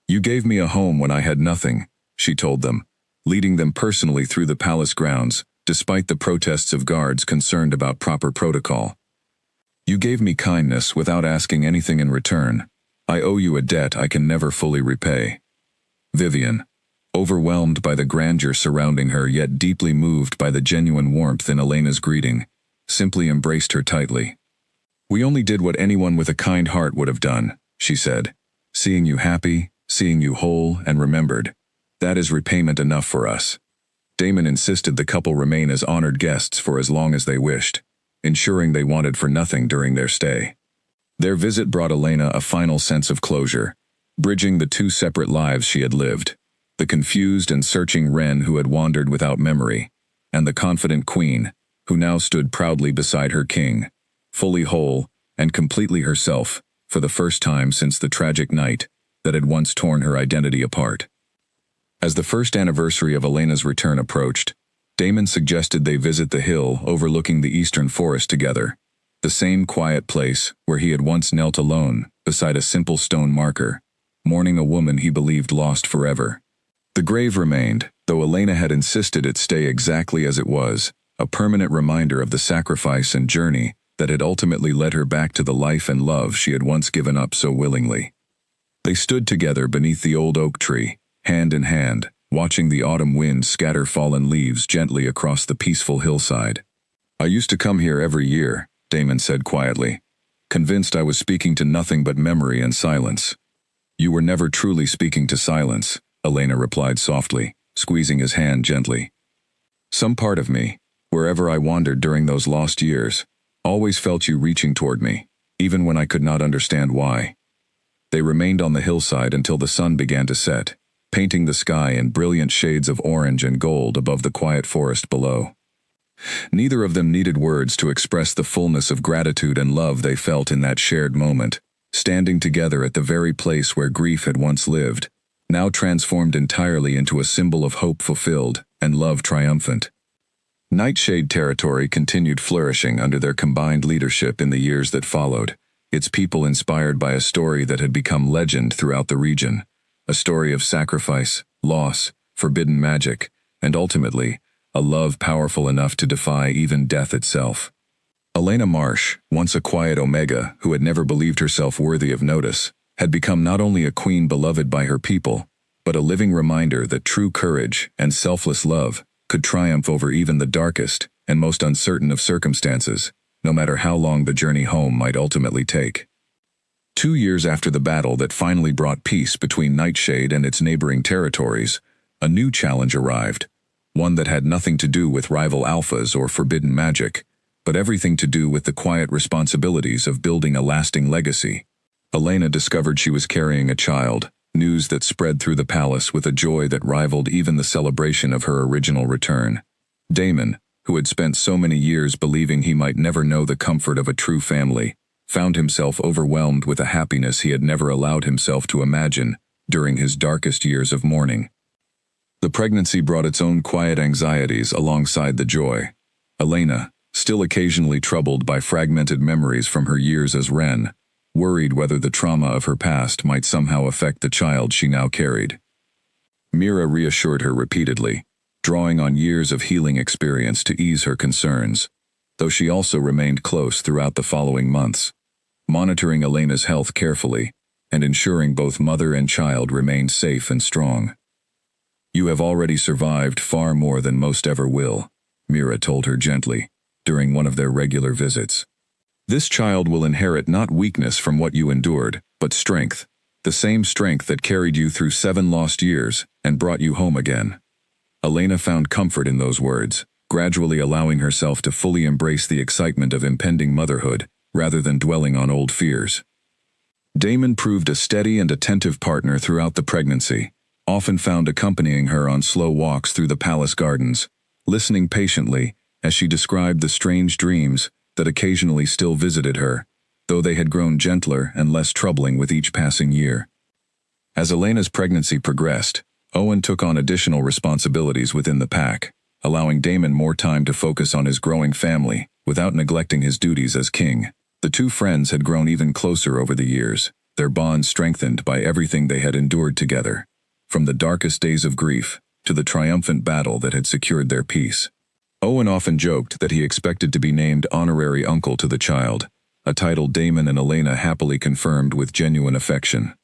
"You gave me a home when I had nothing," she told them, leading them personally through the palace grounds, despite the protests of guards concerned about proper protocol. "You gave me kindness without asking anything in return. I owe you a debt I can never fully repay." Vivian, overwhelmed by the grandeur surrounding her yet deeply moved by the genuine warmth in Elena's greeting, simply embraced her tightly. "We only did what anyone with a kind heart would have done," she said. "Seeing you happy, seeing you whole and remembered, that is repayment enough for us." Daemon insisted the couple remain as honored guests for as long as they wished, ensuring they wanted for nothing during their stay. Their visit brought Elena a final sense of closure, bridging the 2 separate lives she had lived: the confused and searching Wren who had wandered without memory, and the confident queen, who now stood proudly beside her king, fully whole and completely herself for the first time since the tragic night that had once torn her identity apart. As the first anniversary of Elena's return approached, Daemon suggested they visit the hill overlooking the eastern forest together, the same quiet place where he had once knelt alone beside a simple stone marker, mourning a woman he believed lost forever. The grave remained, though Elena had insisted it stay exactly as it was, a permanent reminder of the sacrifice and journey that had ultimately led her back to the life and love she had once given up so willingly. They stood together beneath the old oak tree, hand in hand, watching the autumn wind scatter fallen leaves gently across the peaceful hillside. "I used to come here every year," Daemon said quietly, convinced I was speaking to nothing but memory and silence. "You were never truly speaking to silence," Elena replied softly, squeezing his hand gently. "Some part of me, wherever I wandered during those lost years, always felt you reaching toward me, even when I could not understand why." They remained on the hillside until the sun began to set, painting the sky in brilliant shades of orange and gold above the quiet forest below. Neither of them needed words to express the fullness of gratitude and love they felt in that shared moment, standing together at the very place where grief had once lived, now transformed entirely into a symbol of hope fulfilled and love triumphant. Nightshade territory continued flourishing under their combined leadership in the years that followed, its people inspired by a story that had become legend throughout the region, a story of sacrifice, loss, forbidden magic, and ultimately, a love powerful enough to defy even death itself. Elena Marsh, once a quiet Omega who had never believed herself worthy of notice, had become not only a queen beloved by her people, but a living reminder that true courage and selfless love could triumph over even the darkest and most uncertain of circumstances, no matter how long the journey home might ultimately take. 2 years after the battle that finally brought peace between Nightshade and its neighboring territories, a new challenge arrived, one that had nothing to do with rival alphas or forbidden magic, but everything to do with the quiet responsibilities of building a lasting legacy. Elena discovered she was carrying a child, news that spread through the palace with a joy that rivaled even the celebration of her original return. Damon, who had spent so many years believing he might never know the comfort of a true family, found himself overwhelmed with a happiness he had never allowed himself to imagine during his darkest years of mourning. The pregnancy brought its own quiet anxieties alongside the joy. Elena, still occasionally troubled by fragmented memories from her years as Wren, worried whether the trauma of her past might somehow affect the child she now carried. Mira reassured her repeatedly, drawing on years of healing experience to ease her concerns, though she also remained close throughout the following months, monitoring Elena's health carefully and ensuring both mother and child remained safe and strong. "You have already survived far more than most ever will," Mira told her gently, during one of their regular visits. "This child will inherit not weakness from what you endured, but strength, the same strength that carried you through 7 lost years and brought you home again." Elena found comfort in those words, gradually allowing herself to fully embrace the excitement of impending motherhood, rather than dwelling on old fears. Damon proved a steady and attentive partner throughout the pregnancy, often found accompanying her on slow walks through the palace gardens, listening patiently as she described the strange dreams that occasionally still visited her, though they had grown gentler and less troubling with each passing year. As Elena's pregnancy progressed, Owen took on additional responsibilities within the pack, allowing Damon more time to focus on his growing family without neglecting his duties as king. The two friends had grown even closer over the years, their bond strengthened by everything they had endured together, from the darkest days of grief to the triumphant battle that had secured their peace. Owen often joked that he expected to be named honorary uncle to the child, a title Damon and Elena happily confirmed with genuine affection.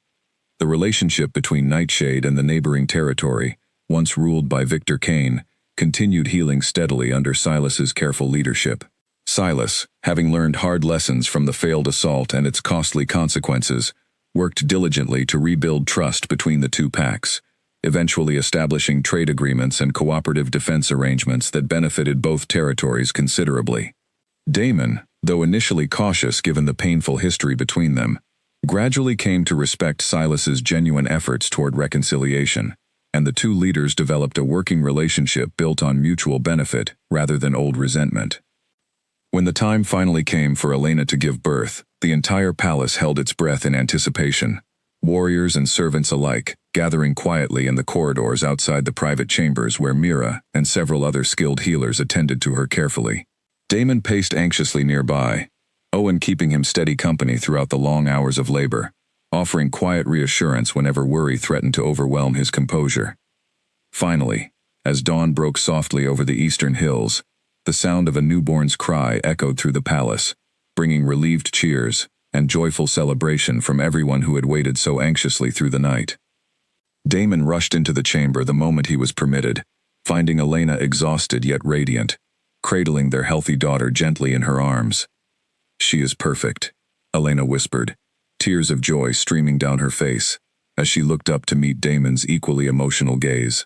The relationship between Nightshade and the neighboring territory, once ruled by Victor Kane, continued healing steadily under Silas's careful leadership. Silas, having learned hard lessons from the failed assault and its costly consequences, worked diligently to rebuild trust between the two packs, eventually establishing trade agreements and cooperative defense arrangements that benefited both territories considerably. Damon, though initially cautious given the painful history between them, gradually came to respect Silas's genuine efforts toward reconciliation, and the two leaders developed a working relationship built on mutual benefit rather than old resentment. When the time finally came for Elena to give birth, the entire palace held its breath in anticipation, warriors and servants alike gathering quietly in the corridors outside the private chambers where Mira and several other skilled healers attended to her carefully. Damon paced anxiously nearby, Owen keeping him steady company throughout the long hours of labor, offering quiet reassurance whenever worry threatened to overwhelm his composure. Finally, as dawn broke softly over the eastern hills, the sound of a newborn's cry echoed through the palace, bringing relieved cheers and joyful celebration from everyone who had waited so anxiously through the night. Damon rushed into the chamber the moment he was permitted, finding Elena exhausted yet radiant, cradling their healthy daughter gently in her arms. "She is perfect," Elena whispered, tears of joy streaming down her face, as she looked up to meet Damon's equally emotional gaze.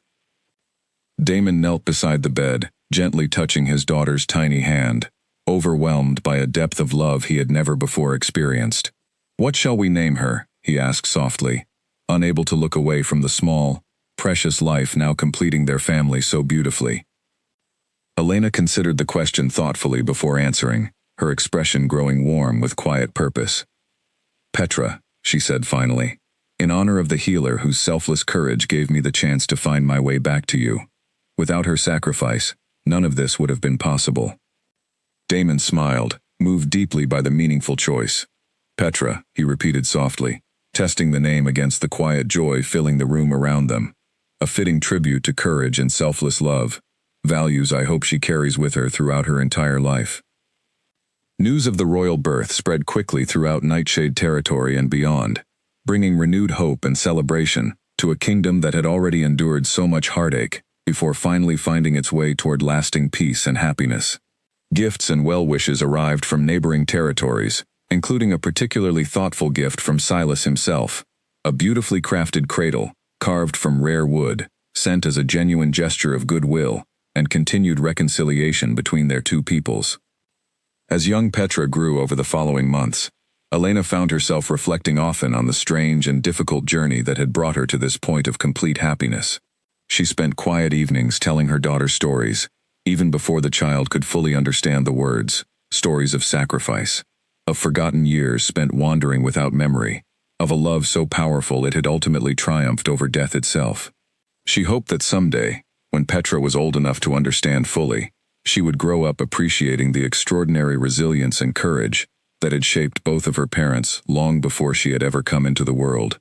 Damon knelt beside the bed, gently touching his daughter's tiny hand, overwhelmed by a depth of love he had never before experienced. "What shall we name her?" he asked softly, unable to look away from the small, precious life now completing their family so beautifully. Elena considered the question thoughtfully before answering, her expression growing warm with quiet purpose. "Petra," she said finally, "in honor of the healer whose selfless courage gave me the chance to find my way back to you. Without her sacrifice, none of this would have been possible." Damon smiled, moved deeply by the meaningful choice. Petra, he repeated softly, testing the name against the quiet joy filling the room around them. A fitting tribute to courage and selfless love, values I hope she carries with her throughout her entire life. News of the royal birth spread quickly throughout Nightshade territory and beyond, bringing renewed hope and celebration to a kingdom that had already endured so much heartache before finally finding its way toward lasting peace and happiness. Gifts and well-wishes arrived from neighboring territories, including a particularly thoughtful gift from Silas himself, a beautifully crafted cradle, carved from rare wood, sent as a genuine gesture of goodwill and continued reconciliation between their two peoples. As young Petra grew over the following months, Elena found herself reflecting often on the strange and difficult journey that had brought her to this point of complete happiness. She spent quiet evenings telling her daughter stories, even before the child could fully understand the words, stories of sacrifice, of forgotten years spent wandering without memory, of a love so powerful it had ultimately triumphed over death itself. She hoped that someday, when Petra was old enough to understand fully, she would grow up appreciating the extraordinary resilience and courage that had shaped both of her parents long before she had ever come into the world.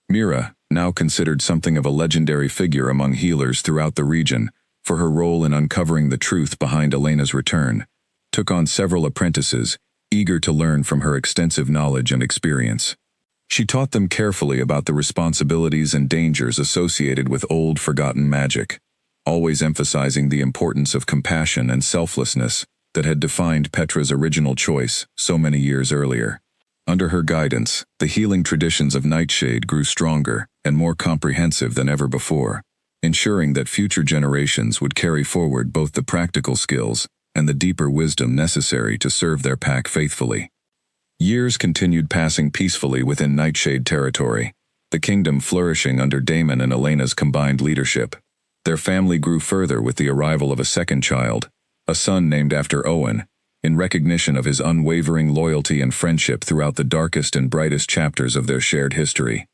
Mira, now considered something of a legendary figure among healers throughout the region for her role in uncovering the truth behind Elena's return, took on several apprentices, eager to learn from her extensive knowledge and experience. She taught them carefully about the responsibilities and dangers associated with old, forgotten magic, always emphasizing the importance of compassion and selflessness that had defined Petra's original choice so many years earlier. Under her guidance, the healing traditions of Nightshade grew stronger and more comprehensive than ever before, ensuring that future generations would carry forward both the practical skills and the deeper wisdom necessary to serve their pack faithfully. Years continued passing peacefully within Nightshade territory, the kingdom flourishing under Damon and Elena's combined leadership. Their family grew further with the arrival of a second child, a son named after Owen, in recognition of his unwavering loyalty and friendship throughout the darkest and brightest chapters of their shared history.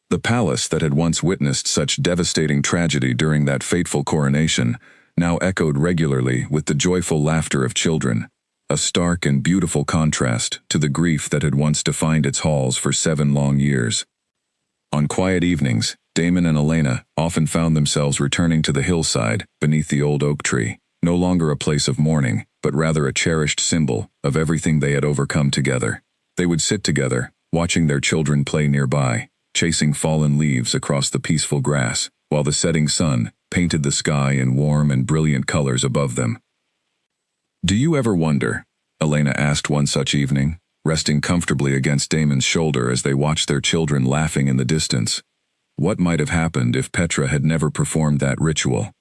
The palace that had once witnessed such devastating tragedy during that fateful coronation now echoed regularly with the joyful laughter of children, a stark and beautiful contrast to the grief that had once defined its halls for 7 long years. On quiet evenings, Damon and Elena often found themselves returning to the hillside beneath the old oak tree, no longer a place of mourning, but rather a cherished symbol of everything they had overcome together. They would sit together, watching their children play nearby, chasing fallen leaves across the peaceful grass, while the setting sun painted the sky in warm and brilliant colors above them. "Do you ever wonder," Elena asked one such evening, resting comfortably against Damon's shoulder as they watched their children laughing in the distance, "what might have happened if Petra had never performed that ritual?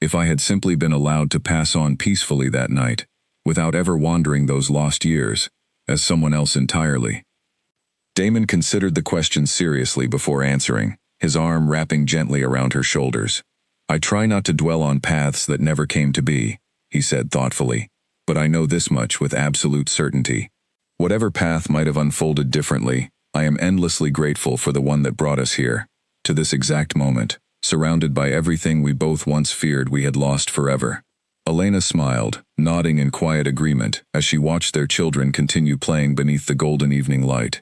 If I had simply been allowed to pass on peacefully that night, without ever wandering those lost years, as someone else entirely?" Damon considered the question seriously before answering, his arm wrapping gently around her shoulders. "I try not to dwell on paths that never came to be," he said thoughtfully, "but I know this much with absolute certainty. Whatever path might have unfolded differently, I am endlessly grateful for the one that brought us here, to this exact moment, surrounded by everything we both once feared we had lost forever." Elena smiled, nodding in quiet agreement as she watched their children continue playing beneath the golden evening light.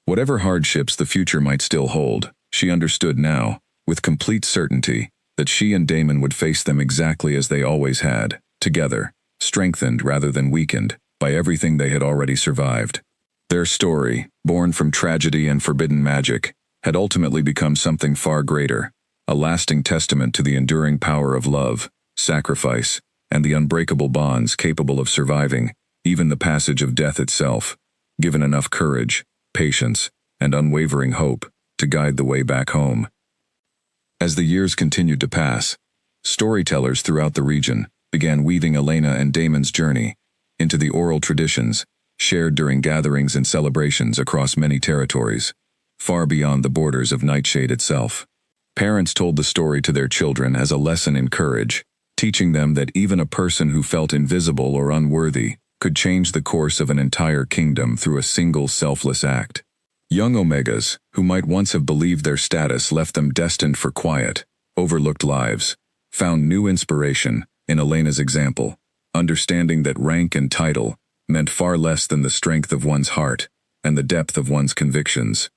Whatever hardships the future might still hold, she understood now, with complete certainty, that she and Damon would face them exactly as they always had, together, strengthened rather than weakened by everything they had already survived. Their story, born from tragedy and forbidden magic, had ultimately become something far greater, a lasting testament to the enduring power of love, sacrifice, and the unbreakable bonds capable of surviving even the passage of death itself, given enough courage, patience, and unwavering hope to guide the way back home. As the years continued to pass, storytellers throughout the region began weaving Elena and Damon's journey into the oral traditions shared during gatherings and celebrations across many territories, far beyond the borders of Nightshade itself. Parents told the story to their children as a lesson in courage, teaching them that even a person who felt invisible or unworthy could change the course of an entire kingdom through a single selfless act. Young Omegas, who might once have believed their status left them destined for quiet, overlooked lives, found new inspiration in Elena's example, understanding that rank and title meant far less than the strength of one's heart and the depth of one's convictions.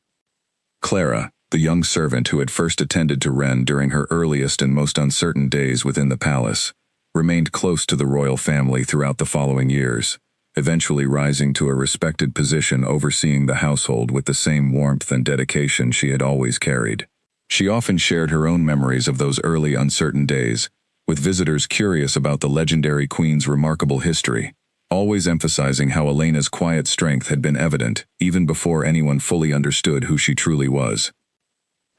Clara, the young servant who had first attended to Ren during her earliest and most uncertain days within the palace, remained close to the royal family throughout the following years, eventually rising to a respected position overseeing the household with the same warmth and dedication she had always carried. She often shared her own memories of those early uncertain days, with visitors curious about the legendary queen's remarkable history, always emphasizing how Elena's quiet strength had been evident even before anyone fully understood who she truly was.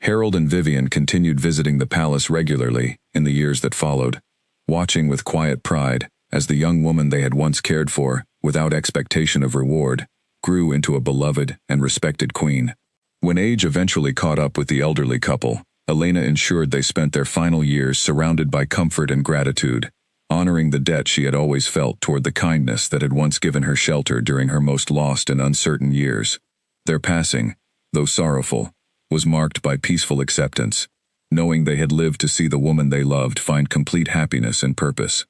Harold and Vivian continued visiting the palace regularly in the years that followed, watching with quiet pride as the young woman they had once cared for, without expectation of reward, grew into a beloved and respected queen. When age eventually caught up with the elderly couple, Elena ensured they spent their final years surrounded by comfort and gratitude, honoring the debt she had always felt toward the kindness that had once given her shelter during her most lost and uncertain years. Their passing, though sorrowful, was marked by peaceful acceptance, knowing they had lived to see the woman they loved find complete happiness and purpose.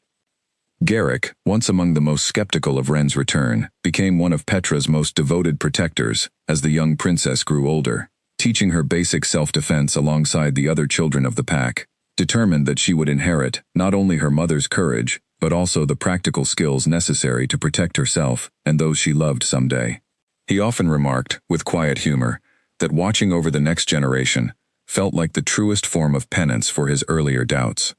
Garrick, once among the most skeptical of Ren's return, became one of Petra's most devoted protectors as the young princess grew older, teaching her basic self-defense alongside the other children of the pack, determined that she would inherit not only her mother's courage, but also the practical skills necessary to protect herself and those she loved someday. He often remarked, with quiet humor, that watching over the next generation felt like the truest form of penance for his earlier doubts.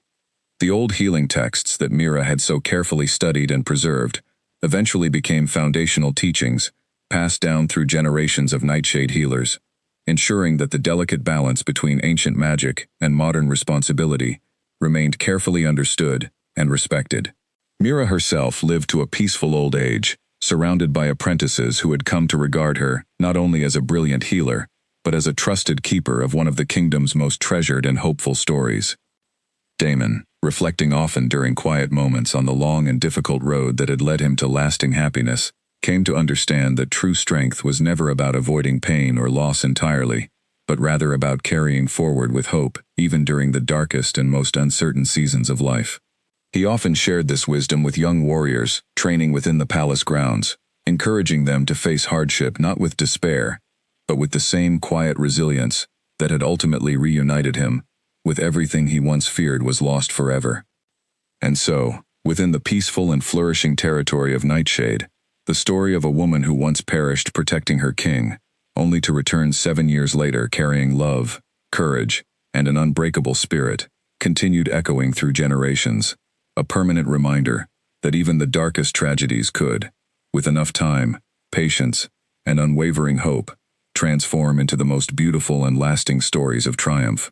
The old healing texts that Mira had so carefully studied and preserved eventually became foundational teachings passed down through generations of Nightshade healers, ensuring that the delicate balance between ancient magic and modern responsibility remained carefully understood and respected. Mira herself lived to a peaceful old age, surrounded by apprentices who had come to regard her not only as a brilliant healer, but as a trusted keeper of one of the kingdom's most treasured and hopeful stories. Damon, reflecting often during quiet moments on the long and difficult road that had led him to lasting happiness, came to understand that true strength was never about avoiding pain or loss entirely, but rather about carrying forward with hope, even during the darkest and most uncertain seasons of life. He often shared this wisdom with young warriors training within the palace grounds, encouraging them to face hardship not with despair, but with the same quiet resilience that had ultimately reunited him with everything he once feared was lost forever. And so, within the peaceful and flourishing territory of Nightshade, the story of a woman who once perished protecting her king, only to return 7 years later carrying love, courage, and an unbreakable spirit, continued echoing through generations, a permanent reminder that even the darkest tragedies could, with enough time, patience, and unwavering hope, transform into the most beautiful and lasting stories of triumph.